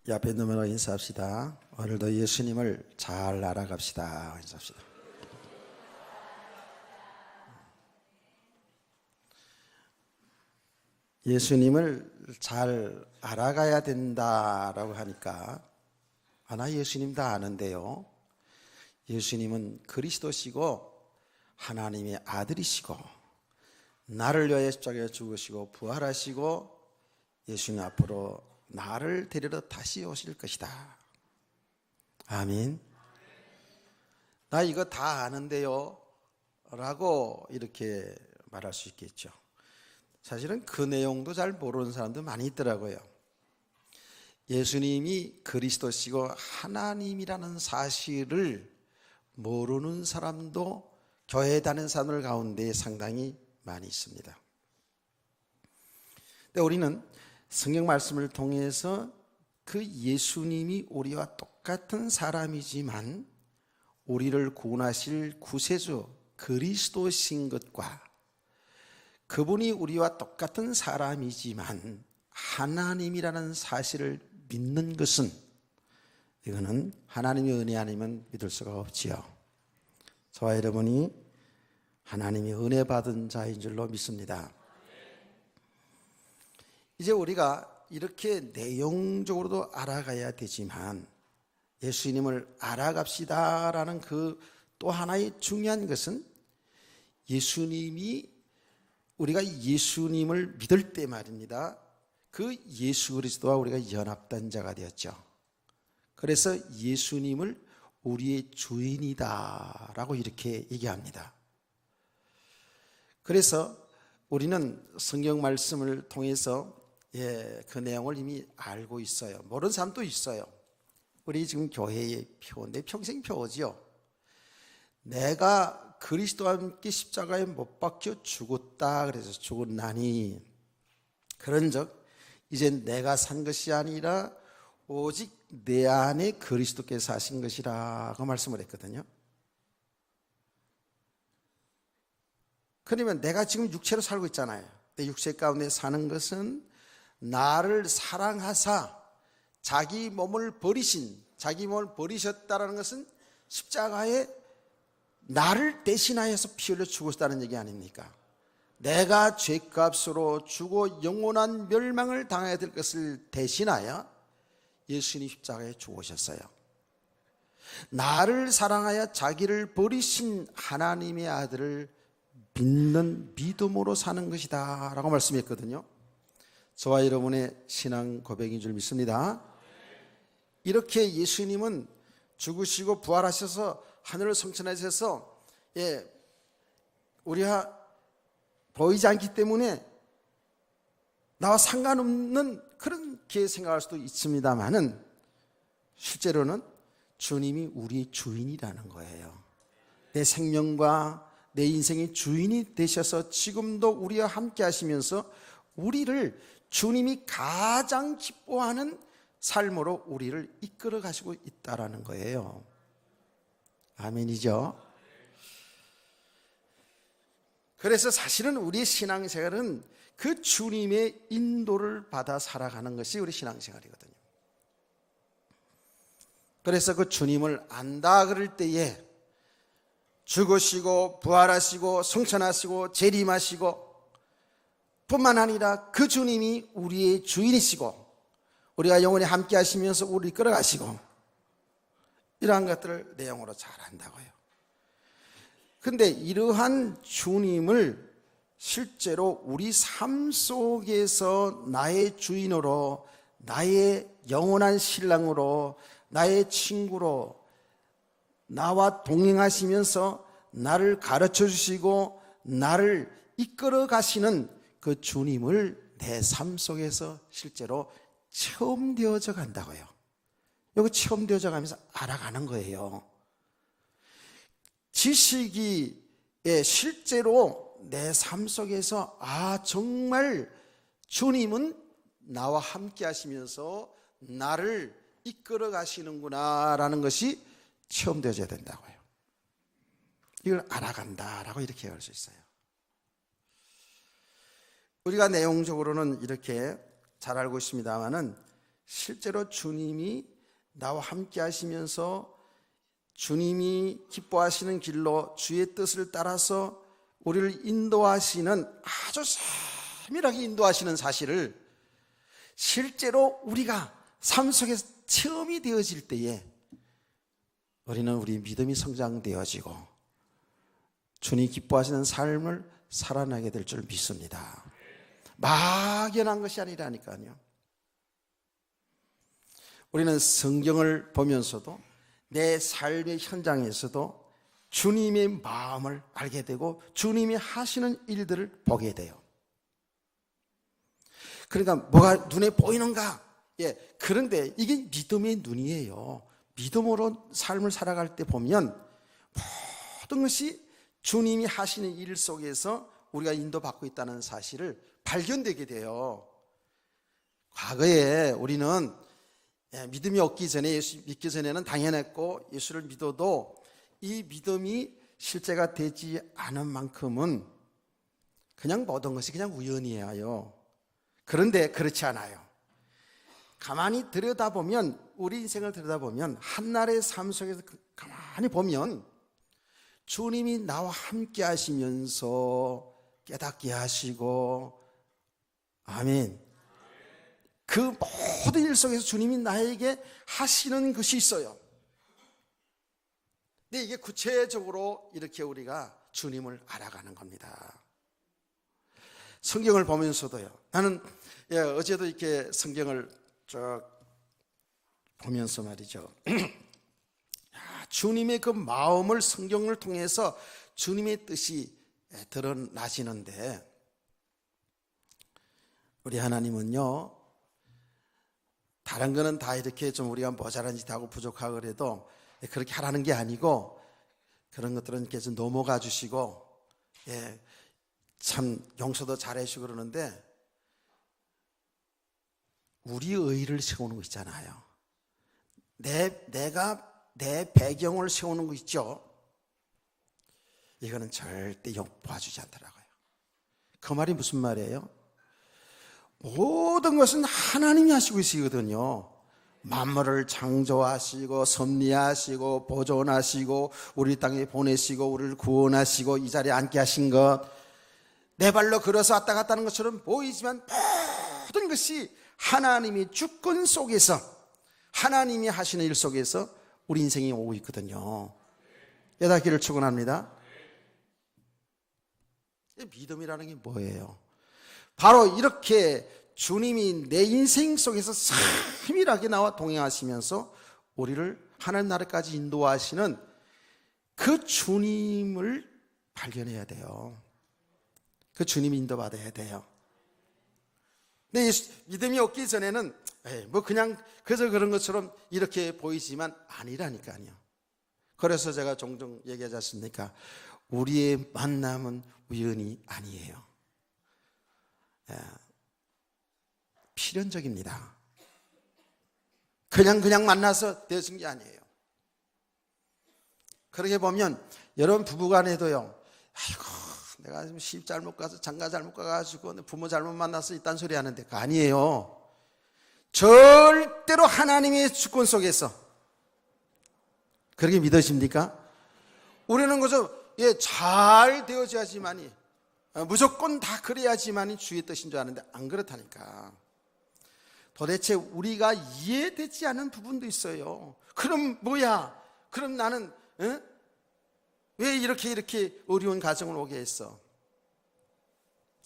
옆에 있는 분과 인사합시다. 오늘도 예수님을 잘 알아갑시다. 인사합시다. 예수님을 잘 알아가야 된다라고 하니까 나 예수님 다 아는데요. 예수님은 그리스도시고 하나님의 아들이시고 나를 위하여 십자가에 죽으시고 부활하시고 예수님 앞으로 나를 데리러 다시 오실 것이다. 아멘. 나 이거 다 아는데요 라고 이렇게 말할 수 있겠죠. 사실은 그 내용도 잘 모르는 사람도 많이 있더라고요. 예수님이 그리스도시고 하나님이라는 사실을 모르는 사람도 교회에 다니는 사람들 가운데 상당히 많이 있습니다. 근데 우리는 성경 말씀을 통해서 그 예수님이 우리와 똑같은 사람이지만 우리를 구원하실 구세주 그리스도신 것과 그분이 우리와 똑같은 사람이지만 하나님이라는 사실을 믿는 것은 이거는 하나님의 은혜 아니면 믿을 수가 없지요. 저와 여러분이 하나님의 은혜 받은 자인 줄로 믿습니다. 이제 우리가 이렇게 내용적으로도 알아가야 되지만 예수님을 알아갑시다라는 그 또 하나의 중요한 것은 우리가 예수님을 믿을 때 말입니다. 그 예수 그리스도와 우리가 연합된 자가 되었죠. 그래서 예수님을 우리의 주인이다라고 이렇게 얘기합니다. 그래서 우리는 성경 말씀을 통해서 그 내용을 이미 알고 있어요. 모르는 사람도 있어요. 우리 지금 교회의 표인데 평생 표지요. 내가 그리스도와 함께 십자가에 못 박혀 죽었다 그래서 죽었나니 그런즉 이제 내가 산 것이 아니라 오직 내 안에 그리스도께서 사신 것이라고 말씀을 했거든요. 그러면 내가 지금 육체로 살고 있잖아요. 내 육체 가운데 사는 것은 나를 사랑하사 자기 몸을 버리셨다는 것은 십자가에 나를 대신하여서 피 흘려 죽으셨다는 얘기 아닙니까? 내가 죄값으로 죽어 영원한 멸망을 당해야 될 것을 대신하여 예수님 십자가에 죽으셨어요. 나를 사랑하여 자기를 버리신 하나님의 아들을 믿는 믿음으로 사는 것이다 라고 말씀했거든요. 저와 여러분의 신앙 고백인 줄 믿습니다. 이렇게 예수님은 죽으시고 부활하셔서 하늘을 성천하셔서 우리가 보이지 않기 때문에 나와 상관없는 그렇게 생각할 수도 있습니다만은 실제로는 주님이 우리의 주인이라는 거예요. 내 생명과 내 인생의 주인이 되셔서 지금도 우리와 함께 하시면서 우리를 주님이 가장 기뻐하는 삶으로 우리를 이끌어 가시고 있다라는 거예요. 아멘이죠. 그래서 사실은 우리의 신앙생활은 그 주님의 인도를 받아 살아가는 것이 우리 신앙생활이거든요. 그래서 그 주님을 안다 그럴 때에 죽으시고 부활하시고 성천하시고 재림하시고 뿐만 아니라 그 주님이 우리의 주인이시고 우리가 영원히 함께 하시면서 우리를 끌어가시고 이러한 것들을 내용으로 잘 안다고요. 근데 이러한 주님을 실제로 우리 삶 속에서 나의 주인으로, 나의 영원한 신랑으로, 나의 친구로 나와 동행하시면서 나를 가르쳐 주시고 나를 이끌어 가시는 그 주님을 내 삶 속에서 실제로 체험되어져 간다고요. 여기 체험되어져 가면서 알아가는 거예요. 지식이 실제로 내 삶 속에서 정말 주님은 나와 함께 하시면서 나를 이끌어 가시는구나 라는 것이 체험되어져야 된다고요. 이걸 알아간다라고 이렇게 할 수 있어요. 우리가 내용적으로는 이렇게 잘 알고 있습니다만은 실제로 주님이 나와 함께 하시면서 주님이 기뻐하시는 길로 주의 뜻을 따라서 우리를 인도하시는, 아주 세밀하게 인도하시는 사실을 실제로 우리가 삶 속에서 체험이 되어질 때에 우리는 우리 믿음이 성장되어지고 주님이 기뻐하시는 삶을 살아나게 될 줄 믿습니다. 막연한 것이 아니라니까요. 우리는 성경을 보면서도 내 삶의 현장에서도 주님의 마음을 알게 되고 주님이 하시는 일들을 보게 돼요. 그러니까 뭐가 눈에 보이는가? 그런데 이게 믿음의 눈이에요. 믿음으로 삶을 살아갈 때 보면 모든 것이 주님이 하시는 일 속에서 우리가 인도받고 있다는 사실을 발견되게 돼요. 과거에 우리는 믿음이 없기 전에, 예수 믿기 전에는 당연했고 예수를 믿어도 이 믿음이 실제가 되지 않은 만큼은 그냥 모든 것이 그냥 우연이에요. 그런데 그렇지 않아요. 가만히 들여다보면, 우리 인생을 들여다보면, 한날의 삶 속에서 가만히 보면 주님이 나와 함께 하시면서 깨닫게 하시고, 아멘, 그 모든 일 속에서 주님이 나에게 하시는 것이 있어요. 근데 이게 구체적으로 이렇게 우리가 주님을 알아가는 겁니다. 성경을 보면서도요, 나는 어제도 이렇게 성경을 쭉 보면서 말이죠, 주님의 그 마음을 성경을 통해서 주님의 뜻이 드러나시는데, 우리 하나님은요, 다른 거는 다 이렇게 좀 우리가 모자란 짓 하고 부족하고 그래도 그렇게 하라는 게 아니고, 그런 것들은 이렇게 좀 넘어가 주시고, 참 용서도 잘해주시고 그러는데, 우리 의를 세우는 거 있잖아요. 내가 내 배경을 세우는 거 있죠. 이거는 절대 봐주지 않더라고요. 그 말이 무슨 말이에요? 모든 것은 하나님이 하시고 계시거든요. 만물을 창조하시고 섭리하시고 보존하시고 우리 땅에 보내시고 우리를 구원하시고 이 자리에 앉게 하신 것, 내 발로 걸어서 왔다 갔다 하는 것처럼 보이지만 모든 것이 하나님이 주권 속에서, 하나님이 하시는 일 속에서 우리 인생이 오고 있거든요. 깨닫기를 축원합니다. 믿음이라는 게 뭐예요? 바로 이렇게 주님이 내 인생 속에서 세밀하게 나와 동행하시면서 우리를 하나님 나라까지 인도하시는 그 주님을 발견해야 돼요. 그 주님이 인도받아야 돼요. 근데 믿음이 없기 전에는 뭐 그냥 그저 그런 것처럼 이렇게 보이지만 아니라니까요. 그래서 제가 종종 얘기하지 않습니까? 우리의 만남은 우연이 아니에요. 필연적입니다. 그냥 만나서 되어진 게 아니에요. 그렇게 보면 여러분 부부간에도요, 아이고 내가 시집 잘못 가서 장가 잘못 가가지고 부모 잘못 만나서 이딴 소리 하는데, 그거 아니에요. 절대로 하나님의 주권 속에서. 그렇게 믿으십니까? 우리는 그저 잘 되어져야지만이, 무조건 다 그래야지만이 주의 뜻인 줄 아는데 안 그렇다니까. 도대체 우리가 이해되지 않는 부분도 있어요. 그럼 뭐야? 그럼 나는 왜 이렇게 어려운 가정을 오게 했어?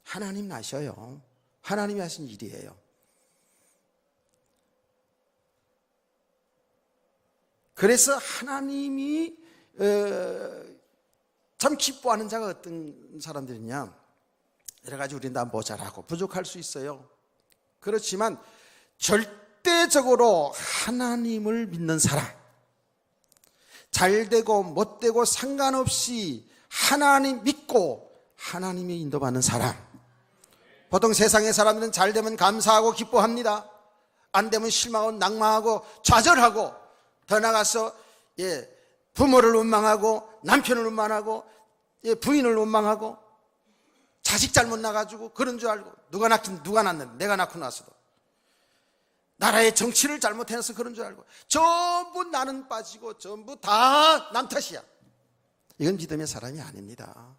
하나님 아셔요. 하나님이 하신 일이에요. 그래서 하나님이 참 기뻐하는 자가 어떤 사람들이냐, 여러 가지 우리는 다 모자라고 부족할 수 있어요. 그렇지만 절대적으로 하나님을 믿는 사람, 잘되고 못되고 상관없이 하나님 믿고 하나님이 인도받는 사람. 보통 세상의 사람들은 잘되면 감사하고 기뻐합니다. 안 되면 실망하고 낙망하고 좌절하고, 더 나가서 부모를 원망하고 남편을 원망하고 부인을 원망하고 자식 잘못 나가지고 그런 줄 알고, 누가 낳긴 누가 낳는데 내가 낳고 나서도. 나라의 정치를 잘못해서 그런 줄 알고 전부 나는 빠지고 전부 다 남 탓이야. 이건 믿음의 사람이 아닙니다.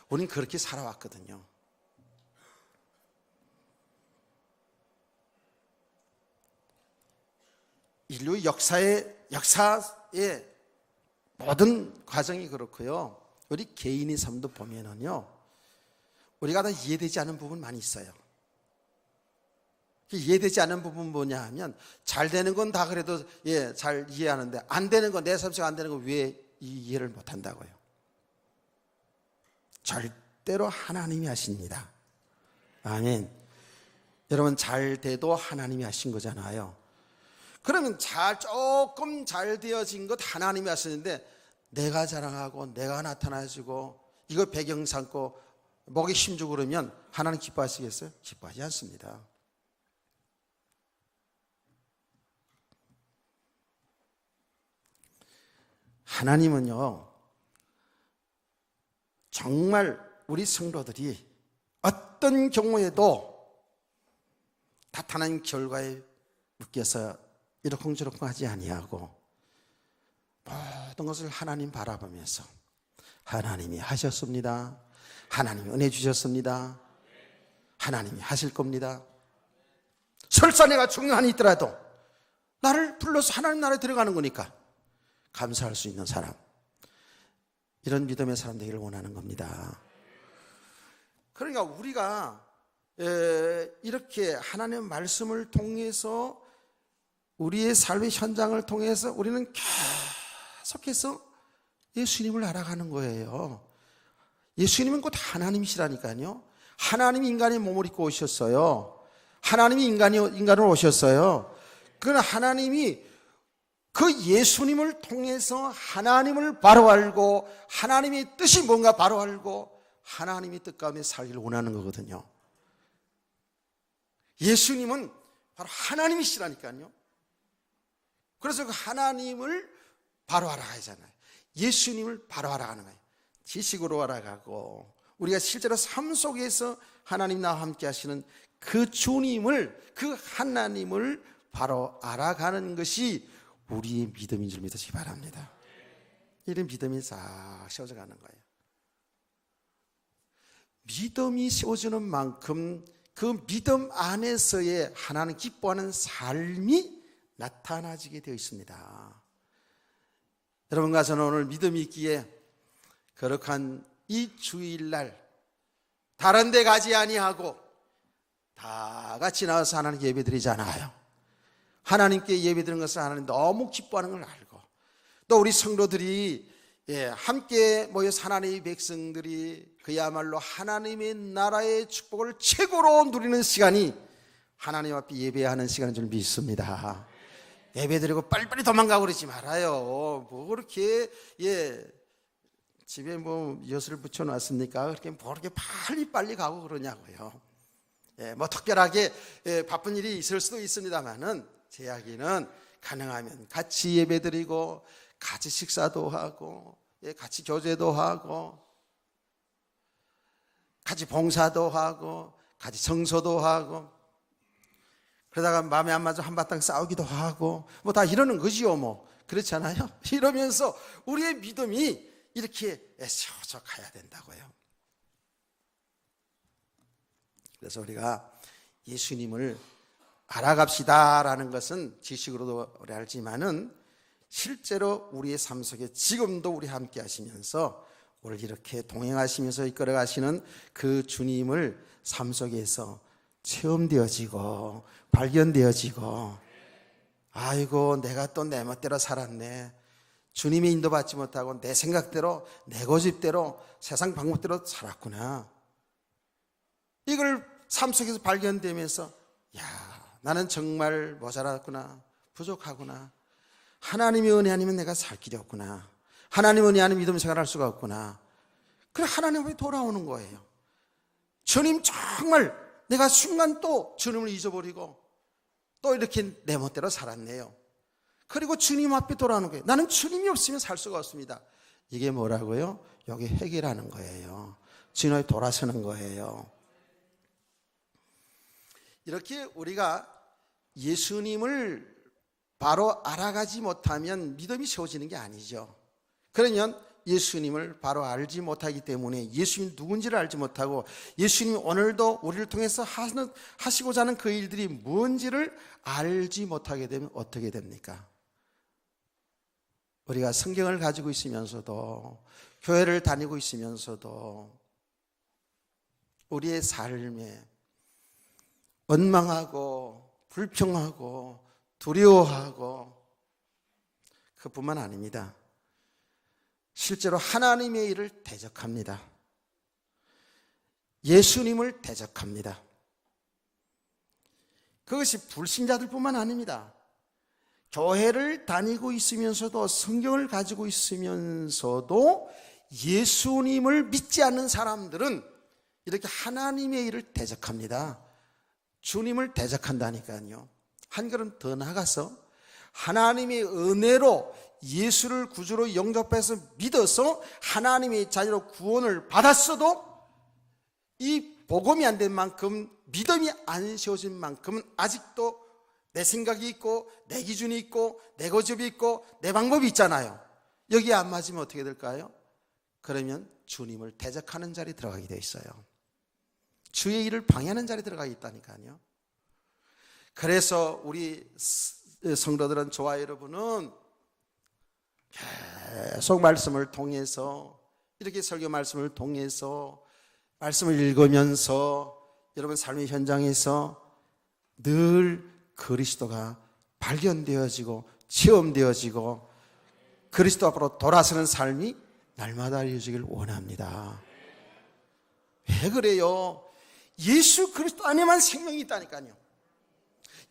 우리는 그렇게 살아왔거든요. 인류 역사의 모든 과정이 그렇고요. 우리 개인의 삶도 보면은요, 우리가 다 이해되지 않는 부분 많이 있어요. 이해되지 않는 부분 뭐냐 하면, 잘 되는 건 다 그래도 잘 이해하는데 안 되는 건, 내 삶속 안 되는 건 왜 이해를 못 한다고요? 절대로 하나님이 하십니다. 아멘. 여러분, 잘 돼도 하나님이 하신 거잖아요. 그러면 조금 잘 되어진 것 하나님이 하시는데, 내가 자랑하고 내가 나타나지고 이거 배경 삼고 목에 힘주고 그러면 하나님 기뻐하시겠어요? 기뻐하지 않습니다. 하나님은요, 정말 우리 성도들이 어떤 경우에도 나타난 결과에 묶여서 이러쿵저러쿵 하지 아니하고 모든 것을 하나님 바라보면서, 하나님이 하셨습니다, 하나님이 은혜 주셨습니다, 하나님이 하실 겁니다, 설사 내가 죽는 한이 있더라도 나를 불러서 하나님 나라에 들어가는 거니까 감사할 수 있는 사람, 이런 믿음의 사람 되기를 원하는 겁니다. 그러니까 우리가 이렇게 하나님의 말씀을 통해서, 우리의 삶의 현장을 통해서 우리는 계속해서 예수님을 알아가는 거예요. 예수님은 곧 하나님이시라니까요. 하나님이 인간의 몸을 입고 오셨어요. 하나님이 인간으로 오셨어요. 그러나 하나님이 그 예수님을 통해서 하나님을 바로 알고, 하나님의 뜻이 뭔가 바로 알고, 하나님의 뜻 가운데 살기를 원하는 거거든요. 예수님은 바로 하나님이시라니까요. 그래서 그 하나님을 바로 알아가잖아요. 예수님을 바로 알아가는 거예요. 지식으로 알아가고, 우리가 실제로 삶 속에서 하나님 나와 함께 하시는 그 주님을, 그 하나님을 바로 알아가는 것이 우리의 믿음인 줄 믿으시기 바랍니다. 이런 믿음이 싹 세워져 가는 거예요. 믿음이 세워지는 만큼 그 믿음 안에서의 하나님 기뻐하는 삶이 나타나지게 되어 있습니다. 여러분과 저는 오늘 믿음이 있기에 거룩한 이 주일날 다른 데 가지 아니하고 다 같이 나와서 하나님께 예배드리잖아요. 하나님께 예배드리는 것을 하나님 너무 기뻐하는 걸 알고, 또 우리 성도들이 함께 모여서 하나님의 백성들이 그야말로 하나님의 나라의 축복을 최고로 누리는 시간이 하나님 앞에 예배하는 시간인 줄 믿습니다. 예배드리고 빨리빨리 도망가고 그러지 말아요. 뭐 그렇게 집에 뭐 엿을 붙여놨습니까? 그렇게 뭐 그렇게 빨리 가고 그러냐고요. 뭐 특별하게 바쁜 일이 있을 수도 있습니다만은, 제 이야기는 가능하면 같이 예배드리고 같이 식사도 하고 같이 교제도 하고 같이 봉사도 하고 같이 청소도 하고, 그러다가 마음에 안 맞아 한바탕 싸우기도 하고 뭐 다 이러는 거지요. 뭐 그렇잖아요. 이러면서 우리의 믿음이 이렇게 세워져 가야 된다고요. 그래서 우리가 예수님을 알아갑시다라는 것은 지식으로도 우리 알지만은, 실제로 우리의 삶 속에 지금도 우리 함께 하시면서 우리를 이렇게 동행하시면서 이끌어 가시는 그 주님을 삶 속에서 체험되어지고 발견되어지고, 아이고 내가 또 내 멋대로 살았네, 주님의 인도받지 못하고 내 생각대로 내 고집대로 세상 방법대로 살았구나, 이걸 삶 속에서 발견되면서, 야, 나는 정말 모자랐구나, 부족하구나, 하나님의 은혜 아니면 내가 살 길이 없구나, 하나님의 은혜 아니면 믿음 생활할 수가 없구나. 그래 하나님 앞에 돌아오는 거예요. 주님 정말 내가 순간 또 주님을 잊어버리고 또 이렇게 내 멋대로 살았네요. 그리고 주님 앞에 돌아오는 거예요. 나는 주님이 없으면 살 수가 없습니다. 이게 뭐라고요? 여기 해결하는 거예요. 주님 앞에 돌아서는 거예요. 이렇게 우리가 예수님을 바로 알아가지 못하면 믿음이 세워지는 게 아니죠. 그러면 예수님을 바로 알지 못하기 때문에 예수님이 누군지를 알지 못하고 예수님이 오늘도 우리를 통해서 하시고자 하는 그 일들이 뭔지를 알지 못하게 되면 어떻게 됩니까? 우리가 성경을 가지고 있으면서도 교회를 다니고 있으면서도 우리의 삶에 원망하고 불평하고 두려워하고 그뿐만 아닙니다. 실제로 하나님의 일을 대적합니다. 예수님을 대적합니다. 그것이 불신자들뿐만 아닙니다. 교회를 다니고 있으면서도 성경을 가지고 있으면서도 예수님을 믿지 않는 사람들은 이렇게 하나님의 일을 대적합니다. 주님을 대적한다니까요. 한 걸음 더 나가서 하나님의 은혜로 예수를 구주로 영접해서 믿어서 하나님의 자녀로 구원을 받았어도 이 복음이 안 된 만큼, 믿음이 안 세워진 만큼은 아직도 내 생각이 있고 내 기준이 있고 내 고집이 있고 내 방법이 있잖아요. 여기에 안 맞으면 어떻게 될까요? 그러면 주님을 대적하는 자리에 들어가게 되어 있어요. 주의 일을 방해하는 자리에 들어가 있다니까요. 그래서 우리 성도들은, 저와 여러분은 계속 말씀을 통해서, 이렇게 설교 말씀을 통해서 말씀을 읽으면서 여러분 삶의 현장에서 늘 그리스도가 발견되어지고 체험되어지고 그리스도 앞으로 돌아서는 삶이 날마다 이루어지길 원합니다. 왜 그래요? 예수 그리스도 안에만 생명이 있다니까요.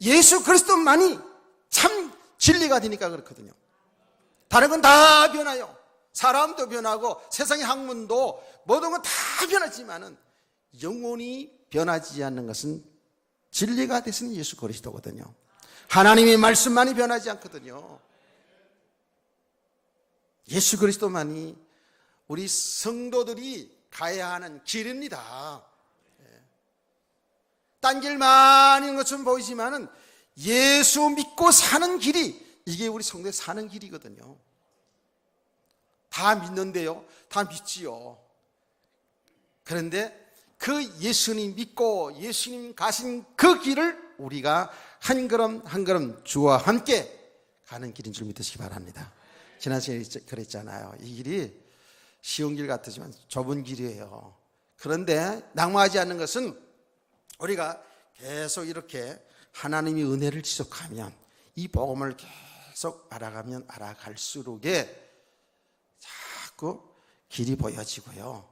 예수 그리스도만이 참 진리가 되니까 그렇거든요. 다른 건 다 변해요. 사람도 변하고 세상의 학문도 모든 건 다 변하지만은 영원히 변하지 않는 것은 진리가 되시는 예수 그리스도거든요. 하나님의 말씀만이 변하지 않거든요. 예수 그리스도만이 우리 성도들이 가야 하는 길입니다. 딴 길 많은 것처럼 보이지만은 예수 믿고 사는 길이, 이게 우리 성도의 사는 길이거든요. 다 믿는데요, 다 믿지요. 그런데 그 예수님 믿고 예수님 가신 그 길을 우리가 한 걸음 한 걸음 주와 함께 가는 길인 줄 믿으시기 바랍니다. 지난 시간에 그랬잖아요. 이 길이 쉬운 길 같지만 좁은 길이에요. 그런데 낙마하지 않는 것은 우리가 계속 이렇게 하나님의 은혜를 지속하면, 이 복음을 계속 알아가면 알아갈수록에 자꾸 길이 보여지고요.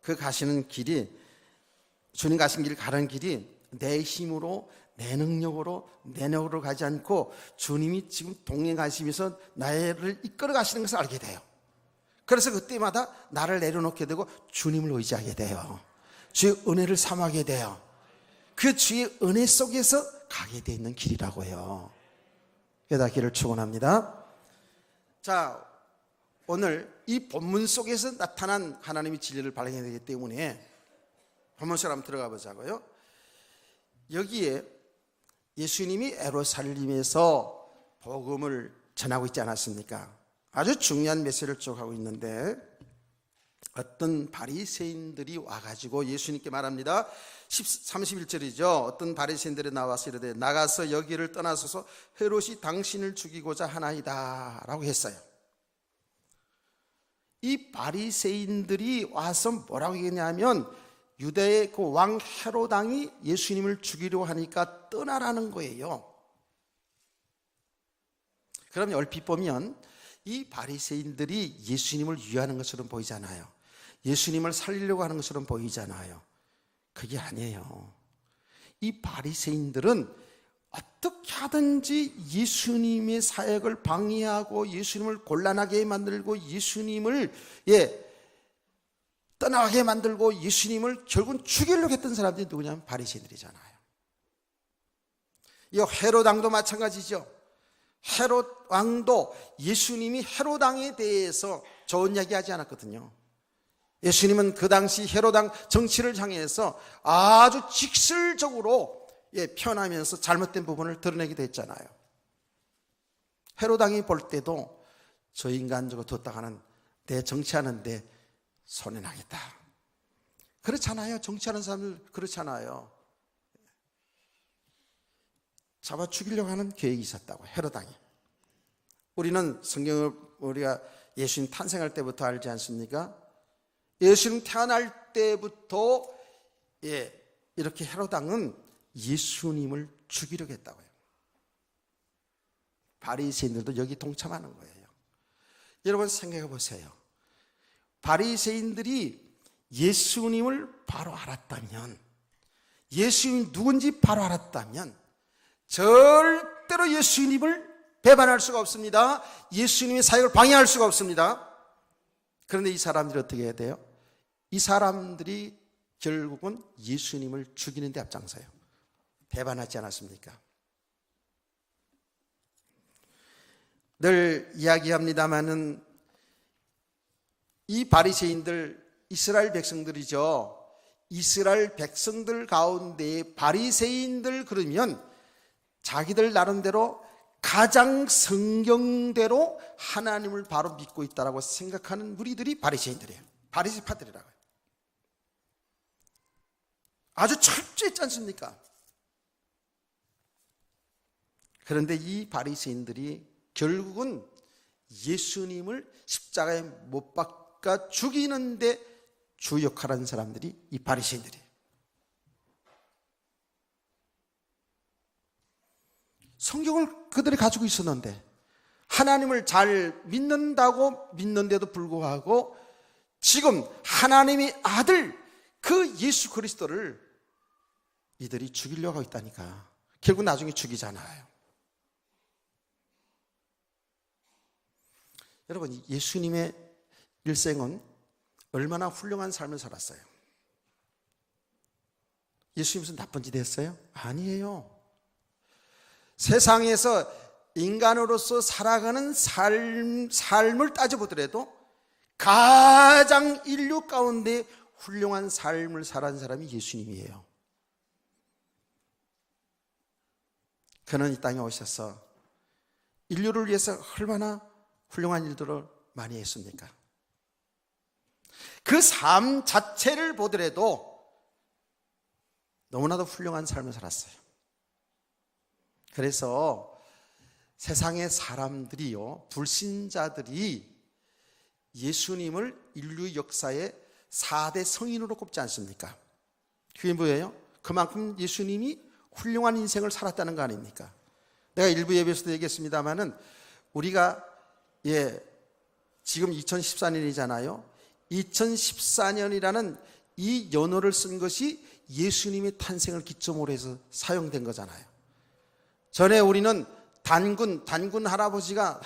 그 가시는 길이, 주님 가신 길 가는 길이 내 힘으로, 내 능력으로, 내 능력으로 가지 않고 주님이 지금 동행하시면서 나를 이끌어 가시는 것을 알게 돼요. 그래서 그때마다 나를 내려놓게 되고 주님을 의지하게 돼요. 주의 은혜를 삼하게 돼요. 그 주의 은혜 속에서 가게 돼 있는 길이라고요. 깨닫기를 축원합니다. 자, 오늘 이 본문 속에서 나타난 하나님의 진리를 발견해야 되기 때문에 본문 속으로 한번 들어가 보자고요. 여기에 예수님이 예루살렘에서 복음을 전하고 있지 않았습니까? 아주 중요한 메시지를 쭉 하고 있는데, 어떤 바리새인들이 와가지고 예수님께 말합니다. 31절이죠. 어떤 바리새인들이 나와서 이르되 나가서 여기를 떠나소서, 헤롯이 당신을 죽이고자 하나이다 라고 했어요. 이 바리새인들이 와서 뭐라고 얘기했냐면, 유대의 그 왕 헤롯왕이 예수님을 죽이려고 하니까 떠나라는 거예요. 그럼 얼핏 보면 이 바리새인들이 예수님을 위하는 것처럼 보이잖아요. 예수님을 살리려고 하는 것처럼 보이잖아요. 그게 아니에요. 이 바리새인들은 어떻게 하든지 예수님의 사역을 방해하고 예수님을 곤란하게 만들고 예수님을 떠나게 만들고 예수님을 결국은 죽이려고 했던 사람들이 누구냐면 바리새인들이잖아요. 이 헤롯 왕도 마찬가지죠. 헤롯 왕도 예수님이 헤롯 왕에 대해서 좋은 이야기하지 않았거든요. 예수님은 그 당시 헤롯 왕 정치를 향해서 아주 직설적으로 표현하면서 잘못된 부분을 드러내기도 했잖아요. 헤롯 왕이 볼 때도 저 인간 저거 뒀다가는 내 정치하는데 손해나겠다. 그렇잖아요. 정치하는 사람들 그렇잖아요. 잡아 죽이려고 하는 계획이 있었다고, 헤롯 왕이. 우리는 성경을 우리가 예수님 탄생할 때부터 알지 않습니까? 예수님 태어날 때부터 이렇게 헤롯 왕은 예수님을 죽이려고 했다고요. 바리새인들도 여기 동참하는 거예요. 여러분 생각해 보세요. 바리새인들이 예수님을 바로 알았다면, 예수님이 누군지 바로 알았다면 절대로 예수님을 배반할 수가 없습니다. 예수님의 사역을 방해할 수가 없습니다. 그런데 이 사람들이 어떻게 해야 돼요? 이 사람들이 결국은 예수님을 죽이는 데 앞장서요. 배반하지 않았습니까? 늘 이야기합니다마는 이 바리새인들, 이스라엘 백성들이죠. 이스라엘 백성들 가운데 바리새인들 그러면 자기들 나름대로 가장 성경대로 하나님을 바로 믿고 있다고 생각하는 무리들이 바리새인들이에요. 바리새파들이라고요. 아주 철저했지 않습니까? 그런데 이 바리새인들이 결국은 예수님을 십자가에 못 박아 죽이는데 주 역할하는 사람들이 이 바리새인들이에요. 성경을 그들이 가지고 있었는데 하나님을 잘 믿는다고 믿는데도 불구하고 지금 하나님의 아들 그 예수 그리스도를 이들이 죽이려고 하고 있다니까. 결국 나중에 죽이잖아요. 여러분, 예수님의 일생은 얼마나 훌륭한 삶을 살았어요. 예수님 무슨 나쁜 짓 했어요? 아니에요. 세상에서 인간으로서 살아가는 삶을 따져보더라도 가장 인류 가운데 훌륭한 삶을 살아온 사람이 예수님이에요. 그는 이 땅에 오셔서 인류를 위해서 얼마나 훌륭한 일들을 많이 했습니까? 그 삶 자체를 보더라도 너무나도 훌륭한 삶을 살았어요. 그래서 세상의 사람들이요, 불신자들이 예수님을 인류 역사의 4대 성인으로 꼽지 않습니까? 그게 뭐예요? 그만큼 예수님이 훌륭한 인생을 살았다는 거 아닙니까? 내가 일부 예배에서도 얘기했습니다마는 우리가 지금 2014년이잖아요. 2014년이라는 이 연호를 쓴 것이 예수님의 탄생을 기점으로 해서 사용된 거잖아요. 전에 우리는 단군 할아버지가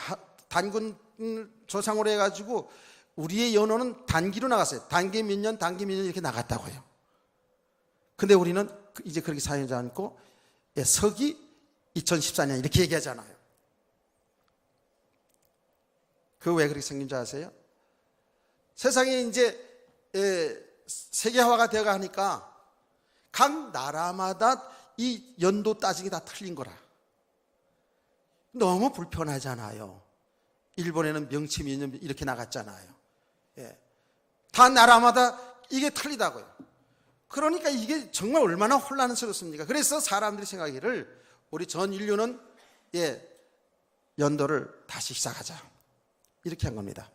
단군 조상으로 해가지고 우리의 연호는 단기로 나갔어요. 단기 몇 년 이렇게 나갔다고요. 근데 우리는 이제 그렇게 사용하지 않고 서기 2014년 이렇게 얘기하잖아요. 그 왜 그렇게 생긴 줄 아세요? 세상에 이제 세계화가 되어 가니까 각 나라마다 이 연도 따지기 다 틀린 거라. 너무 불편하잖아요. 일본에는 명치 몇 년 이렇게 나갔잖아요. 다 나라마다 이게 틀리다고요. 그러니까 이게 정말 얼마나 혼란스럽습니까? 그래서 사람들이 생각하기를 우리 전 인류는 연도를 다시 시작하자 이렇게 한 겁니다.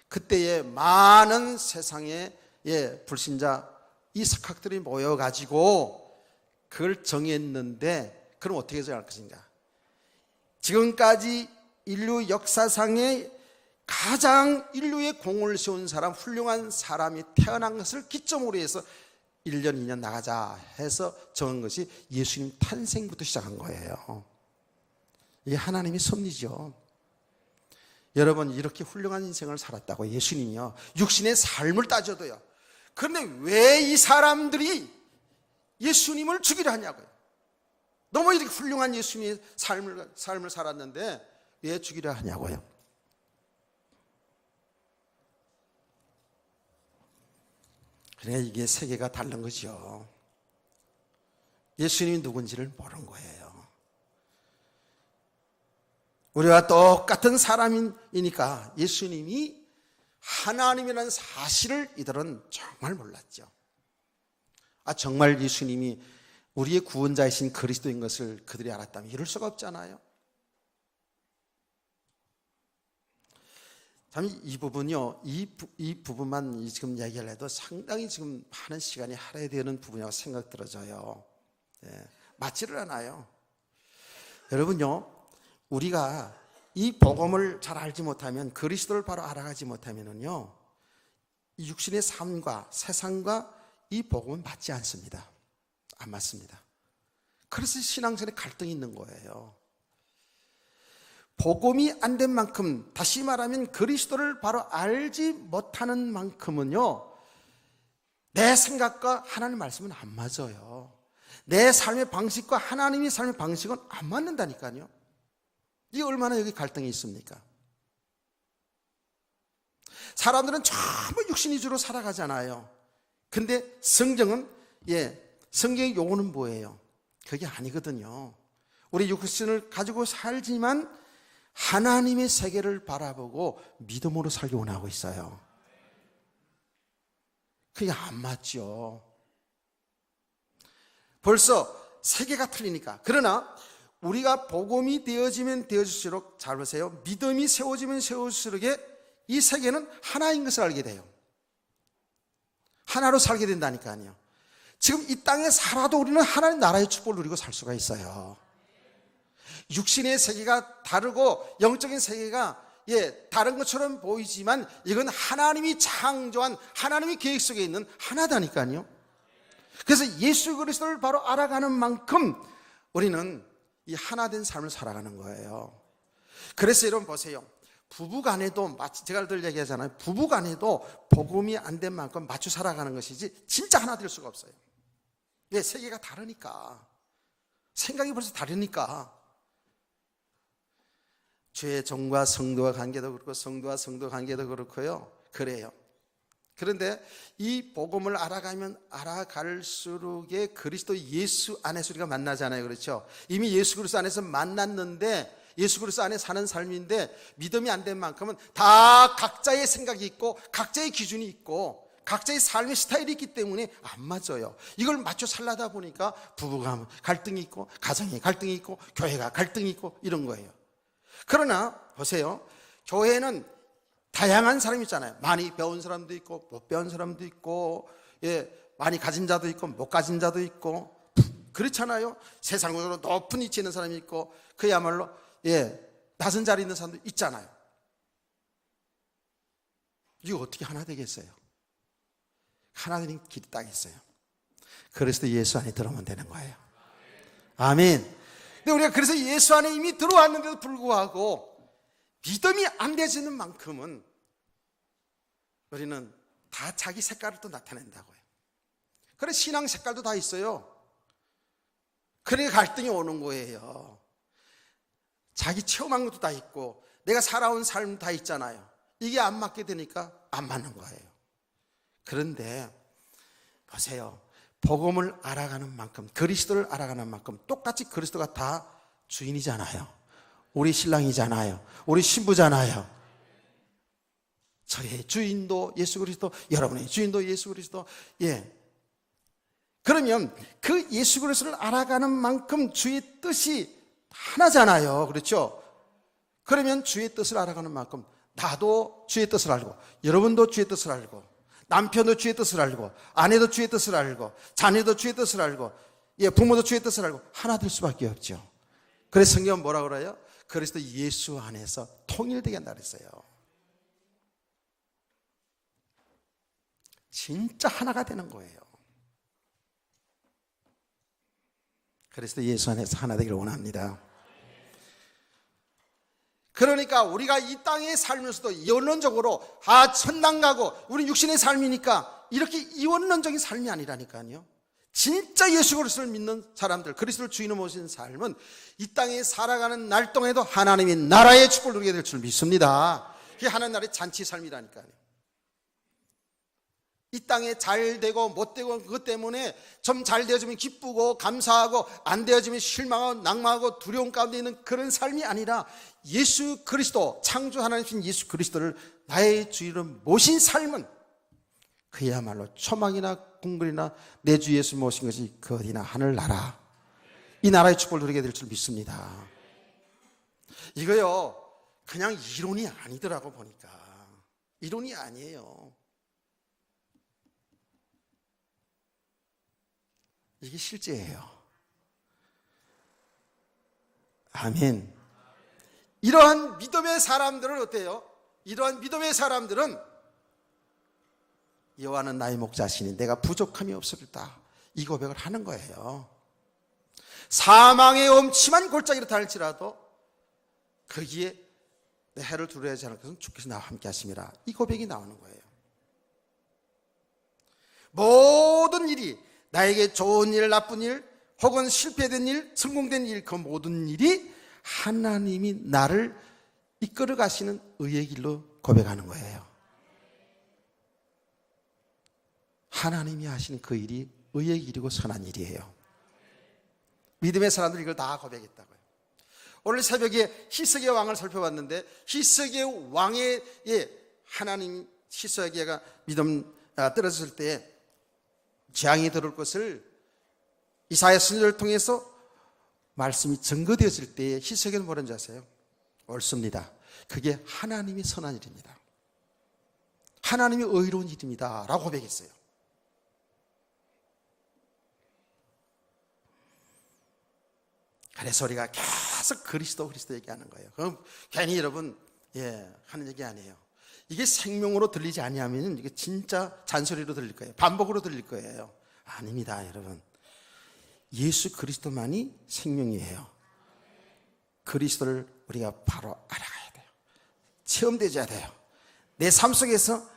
그때에 많은 세상의 불신자 이 석학들이 모여가지고 그걸 정했는데 그럼 어떻게 정할 것인가? 지금까지 인류 역사상에 가장 인류의 공을 세운 사람, 훌륭한 사람이 태어난 것을 기점으로 해서 1년, 2년 나가자 해서 정한 것이 예수님 탄생부터 시작한 거예요. 이게 하나님의 섭리죠. 여러분, 이렇게 훌륭한 인생을 살았다고 예수님이요, 육신의 삶을 따져도요. 그런데 왜 이 사람들이 예수님을 죽이려 하냐고요. 너무 이렇게 훌륭한 예수님의 삶을 살았는데 왜 죽이려 하냐고요. 그래, 이게 세계가 다른 거죠. 예수님이 누군지를 모르는 거예요. 우리와 똑같은 사람이니까 예수님이 하나님이라는 사실을 이들은 정말 몰랐죠. 정말 예수님이 우리의 구원자이신 그리스도인 것을 그들이 알았다면 이럴 수가 없잖아요. 참 이 부분요, 이 부분만 지금 얘기를 해도 상당히 지금 많은 시간이 할애해야 되는 부분이라고 생각 들어져요. 맞지를 않아요. 여러분요, 우리가 이 복음을 잘 알지 못하면, 그리스도를 바로 알아가지 못하면은요, 이 육신의 삶과 세상과 이 복음은 맞지 않습니다. 안 맞습니다. 그래서 신앙생활에 갈등이 있는 거예요. 복음이 안 된 만큼, 다시 말하면 그리스도를 바로 알지 못하는 만큼은요, 내 생각과 하나님의 말씀은 안 맞아요. 내 삶의 방식과 하나님의 삶의 방식은 안 맞는다니까요. 이게 얼마나 여기 갈등이 있습니까? 사람들은 전부 육신 위주로 살아가잖아요. 근데 성경은, 성경의 용어는 뭐예요? 그게 아니거든요. 우리 육신을 가지고 살지만 하나님의 세계를 바라보고 믿음으로 살기 원하고 있어요. 그게 안 맞죠. 벌써 세계가 틀리니까. 그러나 우리가 복음이 되어지면 되어질수록, 잘 보세요, 믿음이 세워지면 세워질수록 이 세계는 하나인 것을 알게 돼요. 하나로 살게 된다니까요. 지금 이 땅에 살아도 우리는 하나님 나라의 축복을 누리고 살 수가 있어요. 육신의 세계가 다르고 영적인 세계가 다른 것처럼 보이지만 이건 하나님이 창조한 하나님의 계획 속에 있는 하나다니까요. 그래서 예수 그리스도를 바로 알아가는 만큼 우리는 이 하나된 삶을 살아가는 거예요. 그래서 여러분 보세요. 부부간에도, 제가 늘 얘기하잖아요. 부부간에도 복음이 안 된 만큼 맞춰 살아가는 것이지 진짜 하나 될 수가 없어요. 왜? 세계가 다르니까. 생각이 벌써 다르니까. 죄의 종과 성도와 관계도 그렇고 성도와 성도 관계도 그렇고요. 그래요. 그런데 이 복음을 알아가면 알아갈수록 그리스도 예수 안에서 우리가 만나잖아요. 그렇죠? 이미 예수 그리스도 안에서 만났는데, 예수 그리스도 안에 사는 삶인데 믿음이 안 된 만큼은 다 각자의 생각이 있고 각자의 기준이 있고 각자의 삶의 스타일이 있기 때문에 안 맞아요. 이걸 맞춰 살려다 보니까 부부가 갈등이 있고 가정에 갈등이 있고 교회가 갈등이 있고 이런 거예요. 그러나 보세요. 교회는 다양한 사람이 있잖아요. 많이 배운 사람도 있고 못 배운 사람도 있고, 많이 가진 자도 있고 못 가진 자도 있고, 그렇잖아요. 세상으로 높은 위치에 있는 사람이 있고 그야말로 낮은 자리에 있는 사람도 있잖아요. 이거 어떻게 하나 되겠어요? 하나 되는 길이 딱 있어요. 그리스도 예수 안에 들어오면 되는 거예요. 아멘. 근데 우리가 그래서 예수 안에 이미 들어왔는데도 불구하고 믿음이 안 되지는 만큼은 우리는 다 자기 색깔을 또 나타낸다고요. 그래, 신앙 색깔도 다 있어요. 그래 갈등이 오는 거예요. 자기 체험한 것도 다 있고 내가 살아온 삶 다 있잖아요. 이게 안 맞게 되니까 안 맞는 거예요. 그런데 보세요. 복음을 알아가는 만큼, 그리스도를 알아가는 만큼 똑같이 그리스도가 다 주인이잖아요. 우리 신랑이잖아요. 우리 신부잖아요. 저의 주인도 예수 그리스도, 여러분의 주인도 예수 그리스도. 그러면 그 예수 그리스도를 알아가는 만큼 주의 뜻이 하나잖아요. 그렇죠? 그러면 주의 뜻을 알아가는 만큼 나도 주의 뜻을 알고, 여러분도 주의 뜻을 알고, 남편도 주의 뜻을 알고, 아내도 주의 뜻을 알고, 자녀도 주의 뜻을 알고, 부모도 주의 뜻을 알고 하나 될 수밖에 없죠. 그래서 성경은 뭐라고 그래요? 그리스도 예수 안에서 통일되게 한다 그랬어요. 진짜 하나가 되는 거예요. 그리스도 예수 안에서 하나 되기를 원합니다. 그러니까 우리가 이 땅에 살면서도 이원론적으로 천당 가고 우리 육신의 삶이니까 이렇게 이원론적인 삶이 아니라니까요. 진짜 예수 그리스도를 믿는 사람들, 그리스도를 주인으로 모신 삶은 이 땅에 살아가는 날 동안에도 하나님의 나라의 축복을 누리게 될 줄 믿습니다. 그게 하나님 나라의 잔치 삶이라니까요. 이 땅에 잘 되고 못 되고 그것 때문에 좀 잘 되어지면 기쁘고 감사하고 안 되어지면 실망하고 낙망하고 두려움 가운데 있는 그런 삶이 아니라 예수 그리스도, 창조 하나님이신 예수 그리스도를 나의 주인으로 모신 삶은 그야말로 초막이나 궁궐이나 내 주 예수 모신 것이 그 어디나 하늘나라, 이 나라의 축복을 누리게 될 줄 믿습니다. 이거요 그냥 이론이 아니더라고. 보니까 이론이 아니에요. 이게 실제예요. 아멘. 이러한 믿음의 사람들은 어때요? 이러한 믿음의 사람들은 여호와는 나의 목자시니 내가 부족함이 없으리다, 이 고백을 하는 거예요. 사망의 엄침한 골짜기로 다닐지라도 거기에 내 해를 두려워하지 않을 것은 주께서 나와 함께 하심이라, 이 고백이 나오는 거예요. 모든 일이, 나에게 좋은 일, 나쁜 일, 혹은 실패된 일, 성공된 일, 그 모든 일이 하나님이 나를 이끌어 가시는 의의 길로 고백하는 거예요. 하나님이 하시는 그 일이 의의 길이고 선한 일이에요. 믿음의 사람들이 이걸 다 고백했다고요. 오늘 새벽에 히스기야 왕을 살펴봤는데, 히스기야 왕의 하나님, 히스기야가 믿음 떨어졌을 때 재앙이 들어올 것을 이사야 선지자를 통해서 말씀이 증거되었을 때에 히스기야는 뭐라는지 아세요? 옳습니다. 그게 하나님이 선한 일입니다. 하나님이 의로운 일입니다 라고 고백했어요. 그래서 우리가 계속 그리스도 얘기하는 거예요. 그럼 괜히 여러분 하는 얘기 아니에요. 이게 생명으로 들리지 아니하면 이게 진짜 잔소리로 들릴 거예요. 반복으로 들릴 거예요. 아닙니다, 여러분. 예수 그리스도만이 생명이에요. 그리스도를 우리가 바로 알아가야 돼요. 체험되어야 돼요. 내 삶 속에서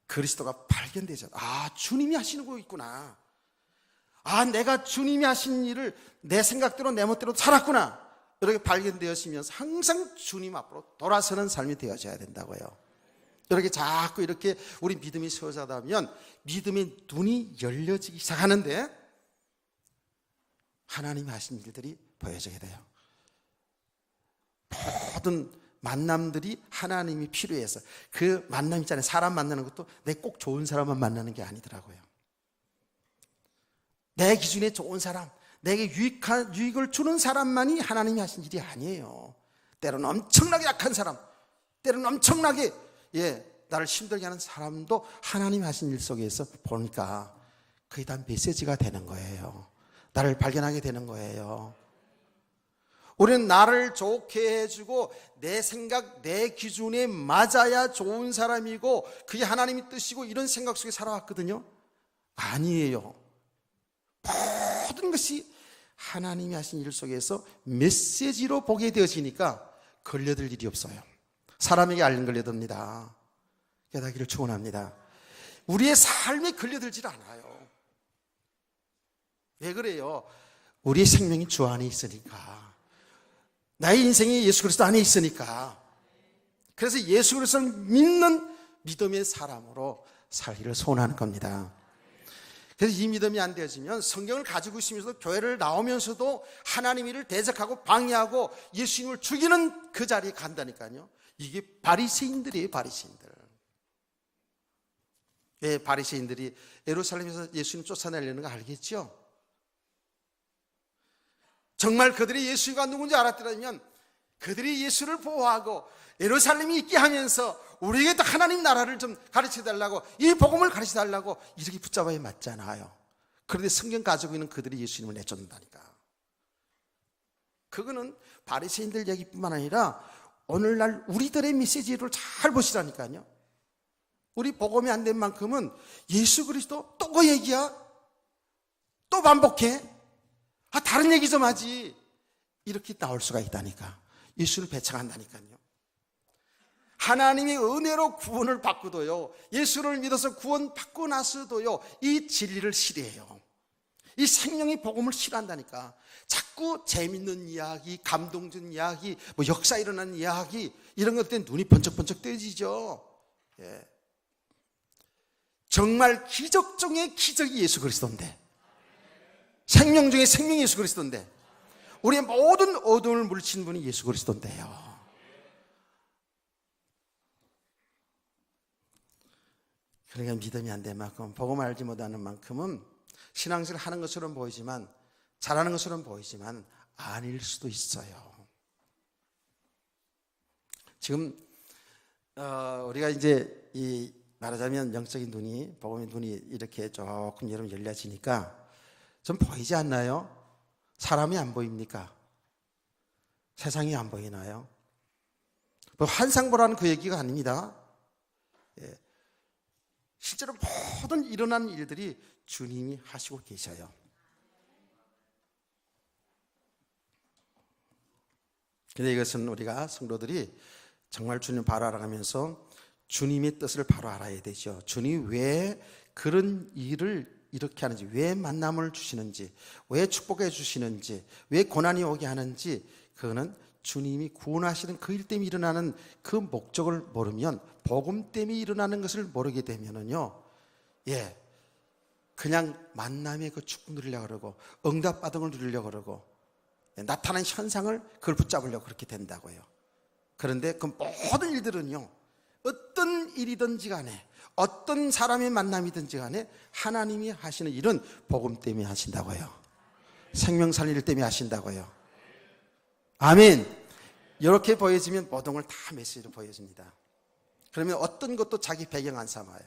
그리스도가 발견되죠. 아, 주님이 하시는 거 있구나. 아, 내가 주님이 하신 일을 내 생각대로 내 멋대로 살았구나, 이렇게 발견되었으면서 항상 주님 앞으로 돌아서는 삶이 되어져야 된다고요. 이렇게 자꾸 이렇게 우리 믿음이 세워져다 보면 믿음의 눈이 열려지기 시작하는데 하나님이 하신 일들이 보여지게 돼요. 모든 만남들이 하나님이 필요해서, 그 만남 있잖아요. 사람 만나는 것도 내 꼭 좋은 사람만 만나는 게 아니더라고요. 내 기준에 좋은 사람, 내게 유익을 주는 사람만이 하나님이 하신 일이 아니에요. 때로는 엄청나게 약한 사람, 때로는 엄청나게 나를 힘들게 하는 사람도 하나님이 하신 일 속에서 보니까 그게 다 메시지가 되는 거예요. 나를 발견하게 되는 거예요. 우리는 나를 좋게 해주고 내 생각, 내 기준에 맞아야 좋은 사람이고 그게 하나님의 뜻이고 이런 생각 속에 살아왔거든요. 아니에요. 모든 것이 하나님이 하신 일 속에서 메시지로 보게 되어지니까 걸려들 일이 없어요. 사람에게 안 걸려듭니다. 깨닫기를 축원합니다. 우리의 삶에 걸려들질 않아요. 왜 그래요? 우리의 생명이 주 안에 있으니까, 나의 인생이 예수 그리스도 안에 있으니까. 그래서 예수 그리스도를 믿는 믿음의 사람으로 살기를 소원하는 겁니다. 그래서 이 믿음이 안 되어지면 성경을 가지고 있으면서도 교회를 나오면서도 하나님 일을 대적하고 방해하고 예수님을 죽이는 그 자리에 간다니까요. 이게 바리새인들이에요. 바리새인들. 왜 바리새인들이 예루살렘에서 예수님 쫓아내려는 거 알겠죠? 정말 그들이 예수가 누군지 알았더라면 그들이 예수를 보호하고 예루살렘이 있게 하면서 우리에게도 하나님 나라를 좀 가르쳐달라고, 이 복음을 가르쳐달라고 이렇게 붙잡아야 맞잖아요. 그런데 성경 가지고 있는 그들이 예수님을 내쫓는다니까. 그거는 바리새인들 얘기뿐만 아니라 오늘날 우리들의 메시지를 잘 보시라니까요. 우리 복음이 안 된 만큼은 예수 그리스도 또 그 얘기야? 또 반복해? 아, 다른 얘기 좀 하지. 이렇게 나올 수가 있다니까. 예수를 배척한다니까요. 하나님의 은혜로 구원을 받고도요, 예수를 믿어서 구원받고 나서도요, 이 진리를 싫어해요. 이 생명의 복음을 싫어한다니까. 자꾸 재밌는 이야기, 감동적인 이야기, 뭐 역사 일어난 이야기, 이런 것 때문에 눈이 번쩍번쩍 떠지죠. 정말 기적 중에 기적이 예수 그리스도인데, 생명 중에 생명이 예수 그리스도인데, 우리의 모든 어둠을 물리친 분이 예수 그리스도인데요. 그러니까 믿음이 안 될 만큼, 복음을 알지 못하는 만큼은 신앙생활을 하는 것처럼 보이지만, 잘하는 것처럼 보이지만 아닐 수도 있어요. 지금 우리가 이제 이 말하자면 영적인 눈이, 복음의 눈이 이렇게 조금 여러분 열려지니까 좀 보이지 않나요? 사람이 안 보입니까? 세상이 안 보이나요? 뭐 환상 보라는 그 얘기가 아닙니다. 예. 실제로 모든 일어난 일들이 주님이 하시고 계셔요. 근데 이것은 우리가 성도들이 정말 주님 바로 알아가면서 주님의 뜻을 바로 알아야 되죠. 주님이 왜 그런 일을 이렇게 하는지, 왜 만남을 주시는지, 왜 축복해 주시는지, 왜 고난이 오게 하는지, 그거는 주님이 구원하시는 그 일 때문에 일어나는 그 목적을 모르면, 복음 때문에 일어나는 것을 모르게 되면은요, 그냥 만남의 그 축복 누리려고 그러고, 응답받은 걸 누리려고 그러고, 나타난 현상을 그걸 붙잡으려고 그렇게 된다고요. 그런데 그 모든 일들은요, 어떤 일이든지 간에, 어떤 사람의 만남이든지 간에 하나님이 하시는 일은 복음 때문에 하신다고요. 생명 살리는 일 때문에 하신다고요. 아멘. 이렇게 보여지면 모든 걸 다 메시지로 보여집니다. 그러면 어떤 것도 자기 배경 안 삼아요.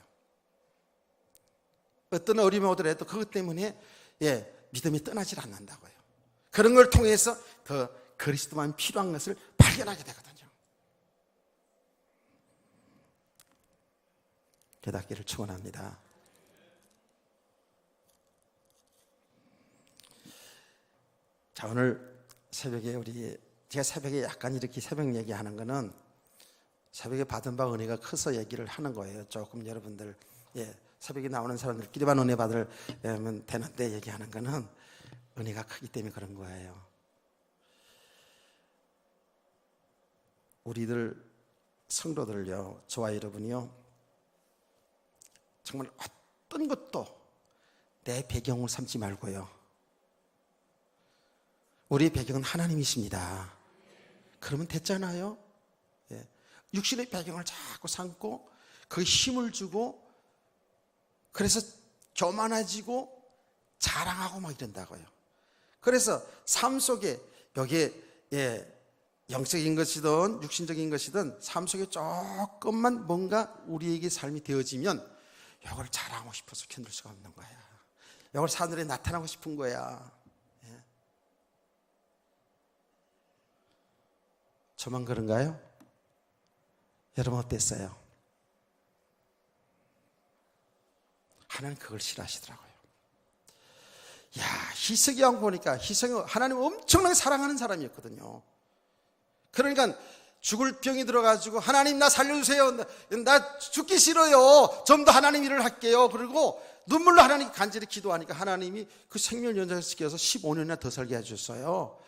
어떤 어려움이 오더라도 그것 때문에 믿음이 떠나질 않는다고요. 그런 걸 통해서 더 그리스도만 필요한 것을 발견하게 되거든요. 깨닫기를 축원합니다. 자, 오늘 새벽에 제가 새벽에 약간 이렇게 새벽 얘기하는 거는 새벽에 받은 바 은혜가 커서 얘기를 하는 거예요. 조금 여러분들 새벽에 나오는 사람들끼리만 은혜 받으면 되는데 얘기하는 거는 은혜가 크기 때문에 그런 거예요. 우리들 성도들요, 저와 여러분이요, 정말 어떤 것도 내 배경을 삼지 말고요, 우리의 배경은 하나님이십니다. 그러면 됐잖아요. 육신의 배경을 자꾸 삼고 그 힘을 주고, 그래서 교만해지고 자랑하고 막 이런다고요. 그래서 삶 속에 여기에 영적인 것이든 육신적인 것이든 삶 속에 조금만 뭔가 우리에게 삶이 되어지면 이걸 자랑하고 싶어서 견딜 수가 없는 거야. 이걸 사람들에 나타나고 싶은 거야. 저만 그런가요? 여러분 어땠어요? 하나님 그걸 싫어하시더라고요. 희석이 왕 보니까 희석이 하나님 엄청나게 사랑하는 사람이었거든요. 그러니까 죽을 병이 들어가지고 하나님 나 살려주세요. 나 죽기 싫어요. 좀 더 하나님 일을 할게요. 그리고 눈물로 하나님 간절히 기도하니까 하나님이 그 생명을 연장시켜서 15년이나 더 살게 해주셨어요.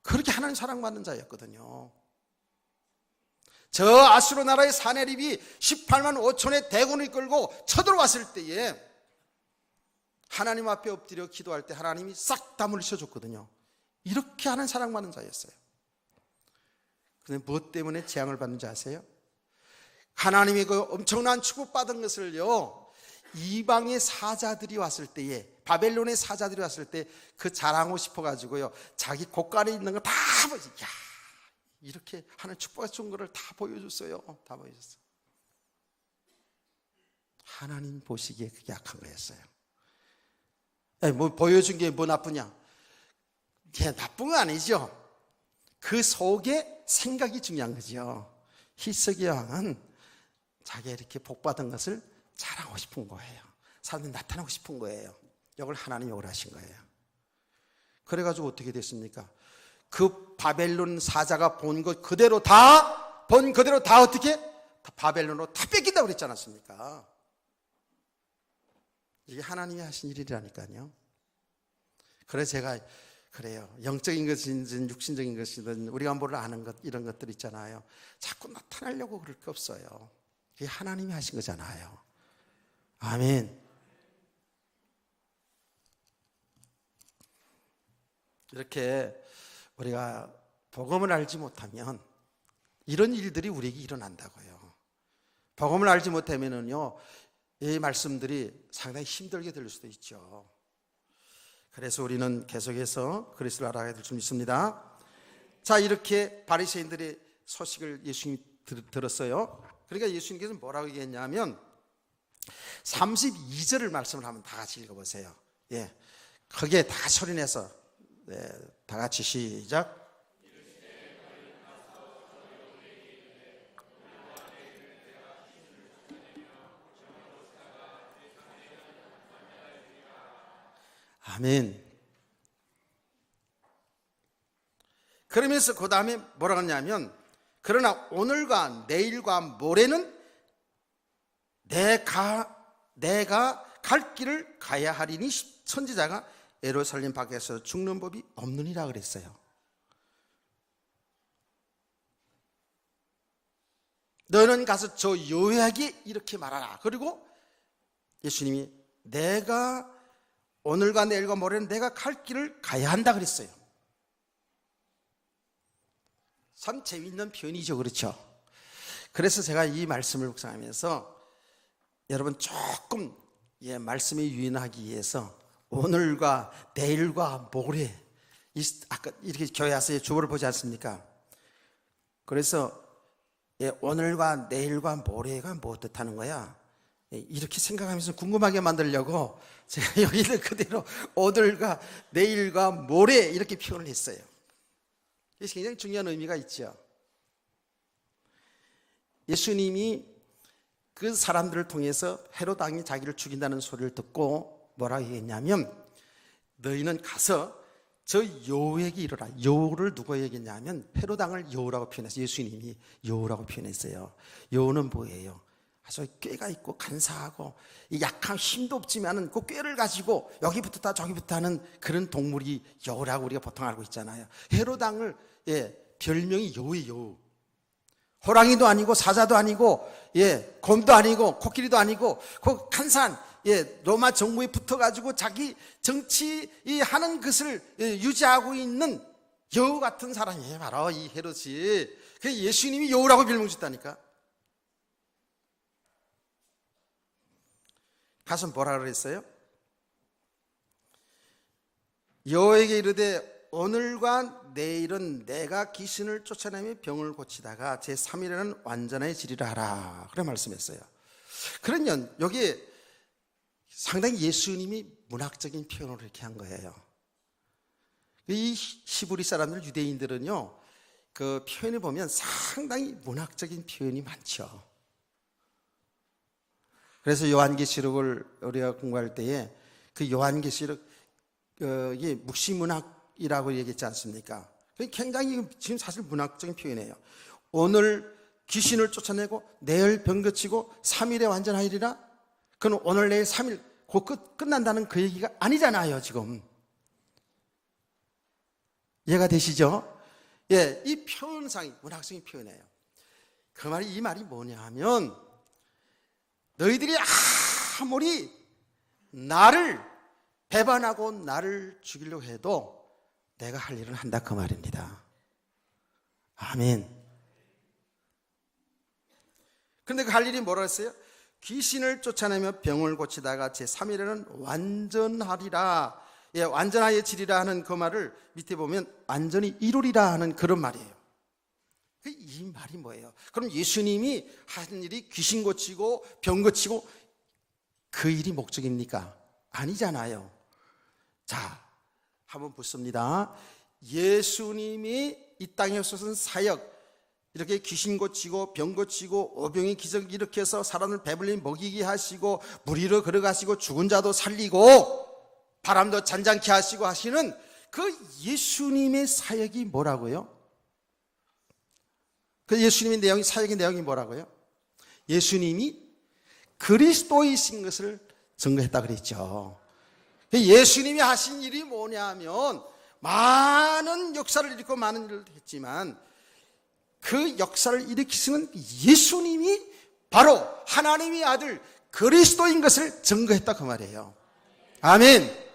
그렇게 하나님 사랑받는 자였거든요. 저 아수르 나라의 사내립이 18만 5천의 대군을 이끌고 쳐들어왔을 때에 하나님 앞에 엎드려 기도할 때 하나님이 싹 다 물리쳐줬거든요. 이렇게 하는 사랑받는 자였어요. 그런데 무엇 때문에 재앙을 받는지 아세요? 하나님의 그 엄청난 축복받은 것을요, 이방의 사자들이 왔을 때에, 바벨론의 사자들이 왔을 때 그 자랑하고 싶어가지고요, 자기 곳간에 있는 거 다 보여줘. 이렇게 하나님 축복해 준 거를 다 보여줬어요. 다 보여줬어요. 하나님 보시기에 그게 악한 거였어요. 뭐 보여준 게 뭐 나쁘냐? 나쁜 거 아니죠. 그 속에 생각이 중요한 거죠. 히스기 왕은 자기가 이렇게 복받은 것을 자랑하고 싶은 거예요. 사람들이 나타나고 싶은 거예요. 이걸 하나님이 오라신 거예요. 그래가지고 어떻게 됐습니까? 그 바벨론 사자가 본 것 그대로 다 어떻게? 다 바벨론으로 다 뺏긴다고 그랬지 않았습니까? 이게 하나님이 하신 일이라니까요. 그래서 제가 그래요. 영적인 것이든 육신적인 것이든 우리가 뭘 아는 것, 이런 것들 있잖아요. 자꾸 나타나려고 그럴 게 없어요. 이게 하나님이 하신 거잖아요. 아멘. 이렇게 우리가 복음을 알지 못하면 이런 일들이 우리에게 일어난다고요. 복음을 알지 못하면은요, 이 말씀들이 상당히 힘들게 들릴 수도 있죠. 그래서 우리는 계속해서 그리스도를 알아가야 될 줄 믿습니다. 자, 이렇게 바리새인들의 소식을 예수님이 들었어요. 그러니까 예수님께서 뭐라고 얘기했냐면 32절을 말씀을 한번 다 같이 읽어보세요. 예, 크게 다 소리내서 다 같이 시작. 아멘. 그러면서 그 다음에 뭐라고 하냐면, 그러나 오늘과 내일과 모레는 내가 갈 길을 가야 하리니 선지자가 예루살렘 밖에서 죽는 법이 없느니라 그랬어요. 너는 가서 저 여호와에게 이렇게 말하라. 그리고 예수님이 내가 오늘과 내일과 모레는 내가 갈 길을 가야 한다 그랬어요. 참 재미있는 표현이죠. 그렇죠? 그래서 제가 이 말씀을 묵상하면서 여러분 조금 말씀에 유인하기 위해서 오늘과 내일과 모레, 아까 이렇게 교회 와서 주보를 보지 않습니까? 그래서 오늘과 내일과 모레가 뭐 뜻하는 거야? 이렇게 생각하면서 궁금하게 만들려고 제가 여기를 그대로 오늘과 내일과 모레 이렇게 표현을 했어요. 이게 굉장히 중요한 의미가 있죠. 예수님이 그 사람들을 통해서 헤롯 왕이 자기를 죽인다는 소리를 듣고 뭐라고 얘기했냐면, 너희는 가서 저 여호에게 이르라. 여호를 누가 얘기했냐면 헤롯 왕을 여호라고 표현했어요. 예수님이 여호라고 표현했어요. 여호는 뭐예요? 아주 꾀가 있고 간사하고 약한 힘도 없지만은 그 꾀를 가지고 여기부터 저기부터 하는 그런 동물이 여우라고 우리가 보통 알고 있잖아요. 헤롯 왕을 별명이 여우예요. 여우. 호랑이도 아니고 사자도 아니고 곰도 아니고 코끼리도 아니고 그 간사한 로마 정부에 붙어가지고 자기 정치 하는 것을 유지하고 있는 여우 같은 사람이에요. 바로 이 헤롯이. 그 예수님이 여우라고 별명 줬다니까. 가서 뭐라 그랬어요? 여호에게 이르되 오늘과 내일은 내가 귀신을 쫓아내며 병을 고치다가 제3일에는 완전해지리라 하라. 그래 말씀했어요. 그러면 여기에 상당히 예수님이 문학적인 표현으로 이렇게 한 거예요. 이 히브리 사람들, 유대인들은요, 그 표현을 보면 상당히 문학적인 표현이 많죠. 그래서 요한계시록을 우리가 공부할 때에 그 요한계시록 이게 묵시문학이라고 얘기했지 않습니까? 굉장히 지금 사실 문학적인 표현이에요. 오늘 귀신을 쫓아내고 내일 병 고치고 3일에 완전하리라. 그건 오늘 내일 3일 곧 끝난다는 그 얘기가 아니잖아요. 지금 이해가 되시죠? 이 표현상이 문학적인 표현이에요. 그 말이, 이 말이 뭐냐 하면, 너희들이 아무리 나를 배반하고 나를 죽이려고 해도 내가 할 일은 한다 그 말입니다. 아멘. 그런데 그 할 일이 뭐라고 했어요? 귀신을 쫓아내며 병을 고치다가 제3일에는 완전하리라. 완전하여지리라 하는 그 말을 밑에 보면 완전히 이루리라 하는 그런 말이에요. 이 말이 뭐예요? 그럼 예수님이 하는 일이 귀신 고치고 병 고치고 그 일이 목적입니까? 아니잖아요. 자, 한번 보습니다. 예수님이 이 땅에 오셔서 사역, 이렇게 귀신 고치고 병 고치고 오병이 기적 일으켜서 사람을 배불리 먹이게 하시고 물 위로 걸어가시고 죽은 자도 살리고 바람도 잔잔케 하시고 하시는 그 예수님의 사역이 뭐라고요? 그 예수님의 내용이, 사역의 내용이 뭐라고요? 예수님이 그리스도이신 것을 증거했다 그랬죠. 예수님이 하신 일이 뭐냐면 많은 역사를 일으키고 많은 일을 했지만 그 역사를 일으키시는 예수님이 바로 하나님의 아들 그리스도인 것을 증거했다 그 말이에요. 아멘.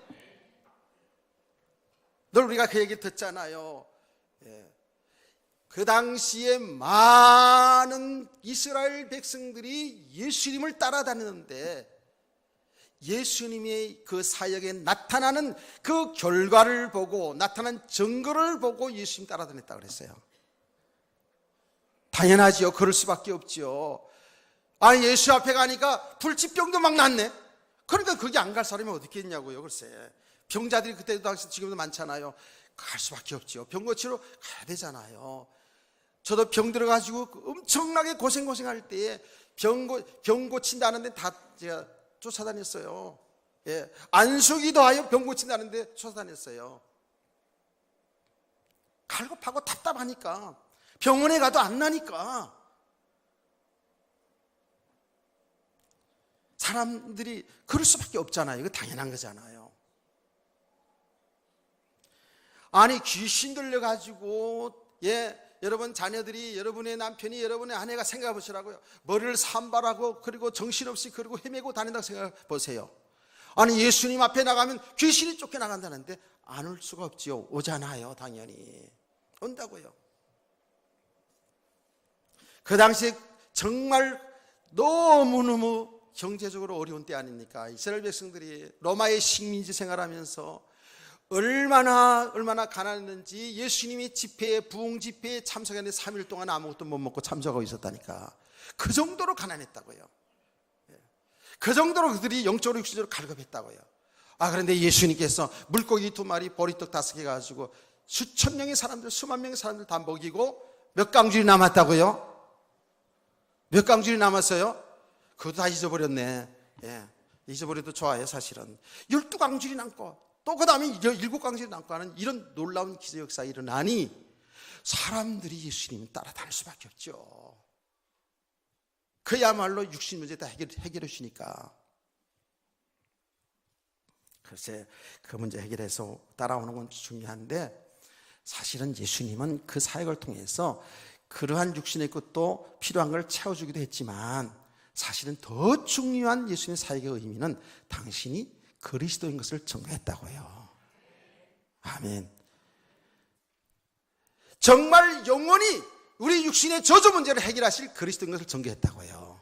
늘 우리가 그 얘기 듣잖아요. 그 당시에 많은 이스라엘 백성들이 예수님을 따라다녔는데 예수님의 그 사역에 나타나는 그 결과를 보고 나타난 증거를 보고 예수님 따라다녔다고 그랬어요. 당연하지요. 그럴 수밖에 없지요. 아니 예수 앞에 가니까 불치병도 막 났네. 그러니까 거기 안 갈 사람이 어디 있겠냐고요. 글쎄 병자들이 그때도 당시 지금도 많잖아요. 갈 수밖에 없지요. 병 고치러 가야 되잖아요. 저도 병 들어가지고 엄청나게 고생할 때에 병 고친다는데 다 제가 쫓아다녔어요. 안수기도 하여 병 고친다는데 쫓아다녔어요. 갈급하고 답답하니까 병원에 가도 안 나니까 사람들이 그럴 수밖에 없잖아요. 이거 당연한 거잖아요. 아니 귀신 들려가지고 여러분 자녀들이 여러분의 남편이 여러분의 아내가 생각해 보시라고요. 머리를 산발하고 그리고 정신없이 그리고 헤매고 다닌다고 생각해 보세요. 아니 예수님 앞에 나가면 귀신이 쫓겨나간다는데 안 올 수가 없지요. 오잖아요. 당연히 온다고요. 그 당시에 정말 너무너무 경제적으로 어려운 때 아닙니까? 이스라엘 백성들이 로마의 식민지 생활하면서 얼마나 가난했는지 예수님이 집회에 부흥 집회에 참석했는데 3일 동안 아무것도 못 먹고 참석하고 있었다니까. 그 정도로 가난했다고요. 그 정도로 그들이 영적으로 육신적으로 갈급했다고요. 그런데 예수님께서 물고기 2마리 보리떡 5개 가지고 수천 명의 사람들 수만 명의 사람들 다 먹이고 몇 강줄이 남았다고요? 몇 강줄이 남았어요? 그것도 다 잊어버렸네. 잊어버려도 좋아요. 사실은 12강줄이 남고 또 그 다음에 7강줄이 남고 하는 이런 놀라운 기적 역사가 일어나니 사람들이 예수님을 따라다닐 수밖에 없죠. 그야말로 육신 문제 다 해결해 주니까. 글쎄 그 문제 해결해서 따라오는 건 중요한데 사실은 예수님은 그 사역을 통해서 그러한 육신의 것도 필요한 걸 채워주기도 했지만 사실은 더 중요한 예수님의 사역의 의미는 당신이 그리스도인 것을 증거했다고요. 아멘. 정말 영원히 우리 육신의 저주 문제를 해결하실 그리스도인 것을 증거했다고요.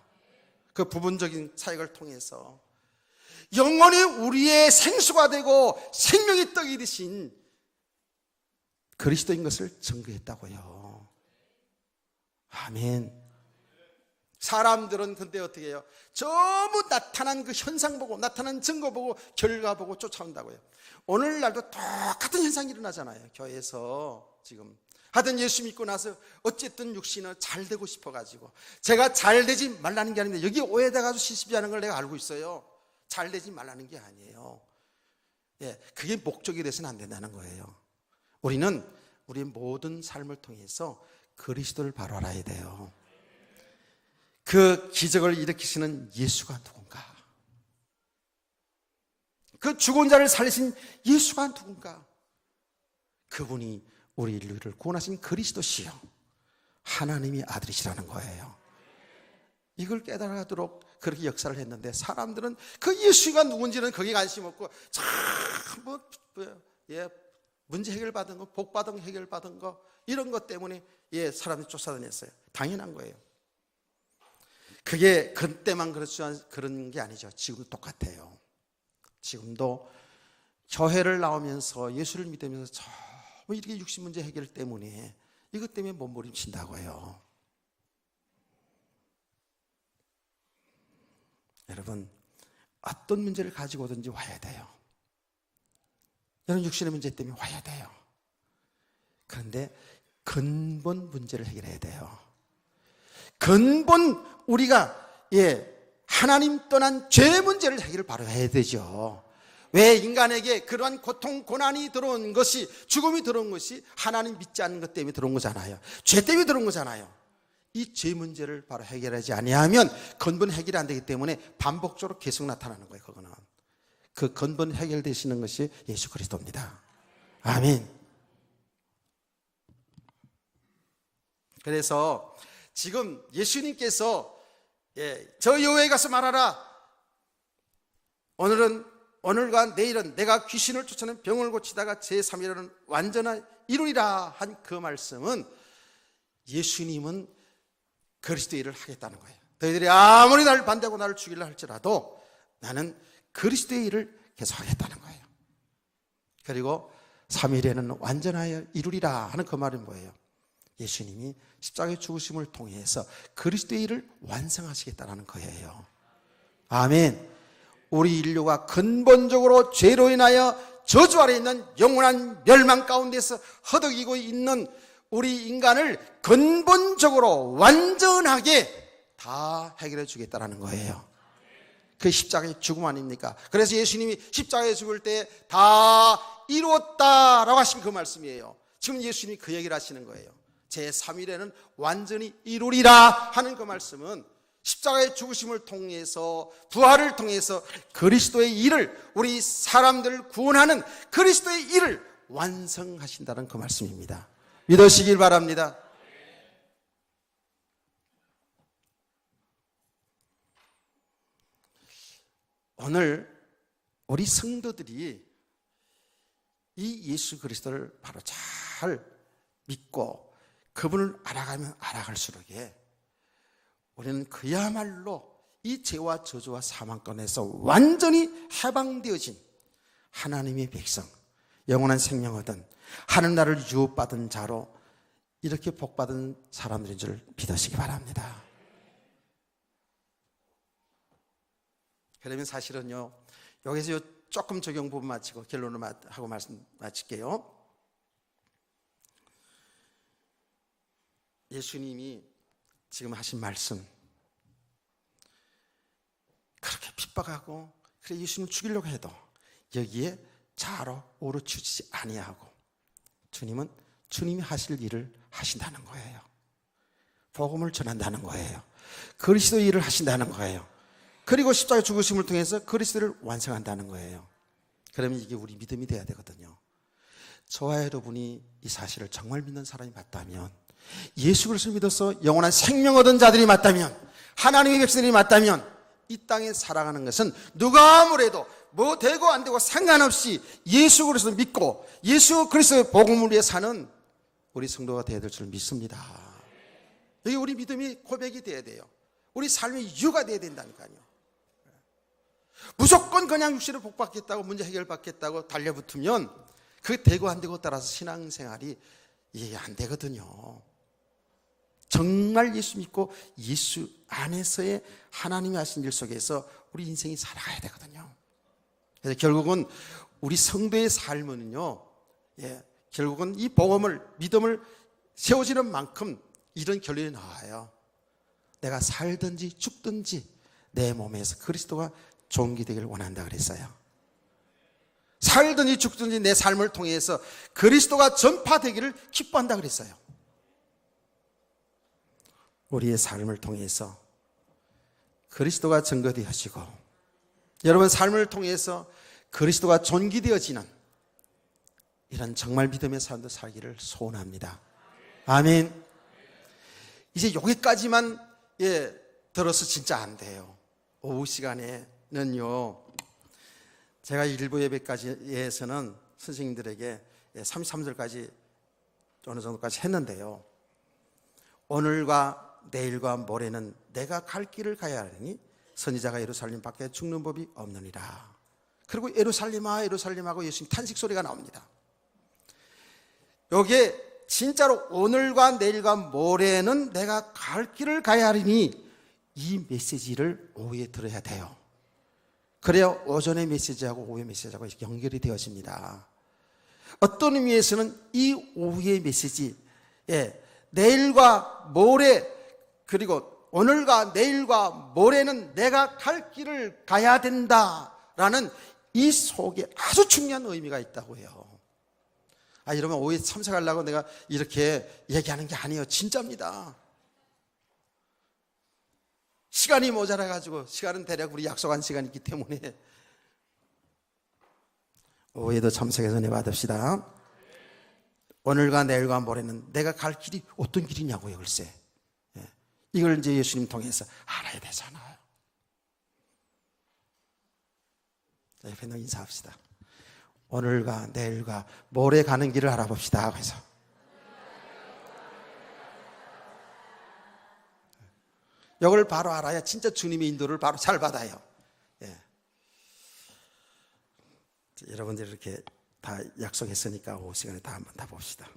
그 부분적인 사역을 통해서 영원히 우리의 생수가 되고 생명의 떡이 되신 그리스도인 것을 증거했다고요. 아멘. 사람들은 근데 어떻게 해요? 전부 나타난 그 현상 보고 나타난 증거 보고 결과 보고 쫓아온다고요. 오늘날도 똑같은 현상이 일어나잖아요. 교회에서 지금 하여튼 예수 믿고 나서 어쨌든 육신은 잘 되고 싶어가지고 제가 잘 되지 말라는 게 아닌데 여기 오해돼 가지고 시시비하는 걸 내가 알고 있어요. 잘 되지 말라는 게 아니에요. 그게 목적이 돼서는 안 된다는 거예요. 우리는 우리의 모든 삶을 통해서 그리스도를 바로 알아야 돼요. 그 기적을 일으키시는 예수가 누군가? 그 죽은 자를 살리신 예수가 누군가? 그분이 우리 인류를 구원하신 그리스도시요 하나님의 아들이시라는 거예요. 이걸 깨달아가도록 그렇게 역사를 했는데 사람들은 그 예수가 누군지는 거기에 관심 없고 문제 해결받은 거, 복 받은 거, 해결받은 거 이런 것 때문에 사람들이 쫓아다녔어요. 당연한 거예요. 그게 그때만 그런 게 아니죠. 지금 똑같아요. 지금도 교회를 나오면서 예수를 믿으면서 전부 이렇게 육신 문제 해결 때문에 이것 때문에 몸부림친다고요. 여러분 어떤 문제를 가지고 오든지 와야 돼요. 여러분 육신의 문제 때문에 와야 돼요. 그런데 근본 문제를 해결해야 돼요. 근본 우리가 하나님 떠난 죄 문제를 해결을 바로 해야 되죠. 왜 인간에게 그러한 고통, 고난이 들어온 것이 죽음이 들어온 것이 하나님 믿지 않는 것 때문에 들어온 거잖아요. 죄 때문에 들어온 거잖아요. 이 죄 문제를 바로 해결하지 아니하면 근본 해결이 안 되기 때문에 반복적으로 계속 나타나는 거예요. 그거는 그 근본 해결되시는 것이 예수 그리스도입니다. 아멘. 그래서 지금 예수님께서 저 여호와에 가서 말하라 오늘과 내일은 내가 귀신을 쫓아내는 병을 고치다가 제3일은 완전한 이루리라 한 그 말씀은 예수님은 그리스도의 일을 하겠다는 거예요. 너희들이 아무리 나를 반대하고 나를 죽이려 할지라도 나는 그리스도의 일을 계속하겠다는 거예요. 그리고 3일에는 완전하여 이루리라 하는 그 말은 뭐예요? 예수님이 십자가의 죽으심을 통해서 그리스도의 일을 완성하시겠다는 거예요. 아멘. 우리 인류가 근본적으로 죄로 인하여 저주 아래 있는 영원한 멸망 가운데서 허덕이고 있는 우리 인간을 근본적으로 완전하게 다 해결해 주겠다는 거예요. 그 십자가의 죽음 아닙니까? 그래서 예수님이 십자가에 죽을 때 다 이루었다라고 하신 그 말씀이에요. 지금 예수님이 그 얘기를 하시는 거예요. 제3일에는 완전히 이루리라 하는 그 말씀은 십자가의 죽으심을 통해서 부활을 통해서 그리스도의 일을, 우리 사람들을 구원하는 그리스도의 일을 완성하신다는 그 말씀입니다. 믿으시길 바랍니다. 오늘 우리 성도들이 이 예수 그리스도를 바로 잘 믿고 그분을 알아가면 알아갈수록에 우리는 그야말로 이 죄와 저주와 사망권에서 완전히 해방되어진 하나님의 백성, 영원한 생명 얻은 하늘나라를 유업받은 자로 이렇게 복받은 사람들인 줄 믿으시기 바랍니다. 그러면 사실은요, 여기서 조금 적용 부분 마치고 결론을 하고 말씀 마칠게요. 예수님이 지금 하신 말씀, 그렇게 핍박하고 그래 예수님을 죽이려고 해도 여기에 자로 오르추지 아니하고 주님은 주님이 하실 일을 하신다는 거예요. 복음을 전한다는 거예요. 그리스도의 일을 하신다는 거예요. 그리고 십자가 죽으심을 통해서 그리스도를 완성한다는 거예요. 그러면 이게 우리 믿음이 돼야 되거든요. 저와 여러분이 이 사실을 정말 믿는 사람이 맞다면, 예수 그리스도를 믿어서 영원한 생명 얻은 자들이 맞다면, 하나님의 백성들이 맞다면, 이 땅에 살아가는 것은 누가 아무래도 뭐 되고 안 되고 상관없이 예수 그리스도를 믿고 예수 그리스도의 복음을 위해 사는 우리 성도가 되어야 될 줄 믿습니다. 여기 우리 믿음이 고백이 돼야 돼요. 우리 삶의 이유가 돼야 된다니까요. 무조건 그냥 육신을 복받겠다고, 문제 해결받겠다고 달려붙으면 그 되고 안 되고 따라서 신앙생활이 이해 안 되거든요. 정말 예수 믿고 예수 안에서의 하나님이 하신 일 속에서 우리 인생이 살아가야 되거든요. 그래서 결국은 우리 성도의 삶은요, 결국은 이 복음을, 믿음을 세워지는 만큼 이런 결론이 나와요. 내가 살든지 죽든지 내 몸에서 그리스도가 존귀되기를 원한다 그랬어요. 살든지 죽든지 내 삶을 통해서 그리스도가 전파되기를 기뻐한다 그랬어요. 우리의 삶을 통해서 그리스도가 증거되어지고 여러분 삶을 통해서 그리스도가 존귀되어지는 이런 정말 믿음의 삶도 살기를 소원합니다. 아멘. 이제 여기까지만 들어서 진짜 안 돼요. 오후 시간에는요, 제가 일부 예배까지에서는 선생님들에게 33절까지 어느 정도까지 했는데요, 오늘과 내일과 모레는 내가 갈 길을 가야 하니 선지자가 예루살렘 밖에 죽는 법이 없느니라. 그리고 예루살렘아 예루살렘하고 예수님 탄식 소리가 나옵니다. 여기에 진짜로 오늘과 내일과 모레는 내가 갈 길을 가야 하니 이 메시지를 오후에 들어야 돼요. 그래야 오전의 메시지하고 오후의 메시지하고 연결이 되어집니다. 어떤 의미에서는 이 오후의 메시지, 내일과 모레, 그리고 오늘과 내일과 모레는 내가 갈 길을 가야 된다라는 이 속에 아주 중요한 의미가 있다고 해요. 여러분 오후에 참석하려고 내가 이렇게 얘기하는 게 아니에요. 진짜입니다. 시간이 모자라가지고, 시간은 대략 우리 약속한 시간이 있기 때문에 오후에도 참석해서 은혜 받읍시다. 오늘과 내일과 모레는 내가 갈 길이 어떤 길이냐고요, 글쎄. 이걸 이제 예수님 통해서 알아야 되잖아요. 자, 옆에 있는 인사합시다. 오늘과 내일과 모레 가는 길을 알아봅시다. 그래서 이걸 바로 알아야 진짜 주님의 인도를 바로 잘 받아요. 예. 여러분들 이렇게 다 약속했으니까 오후 시간에 다 한번 다 봅시다.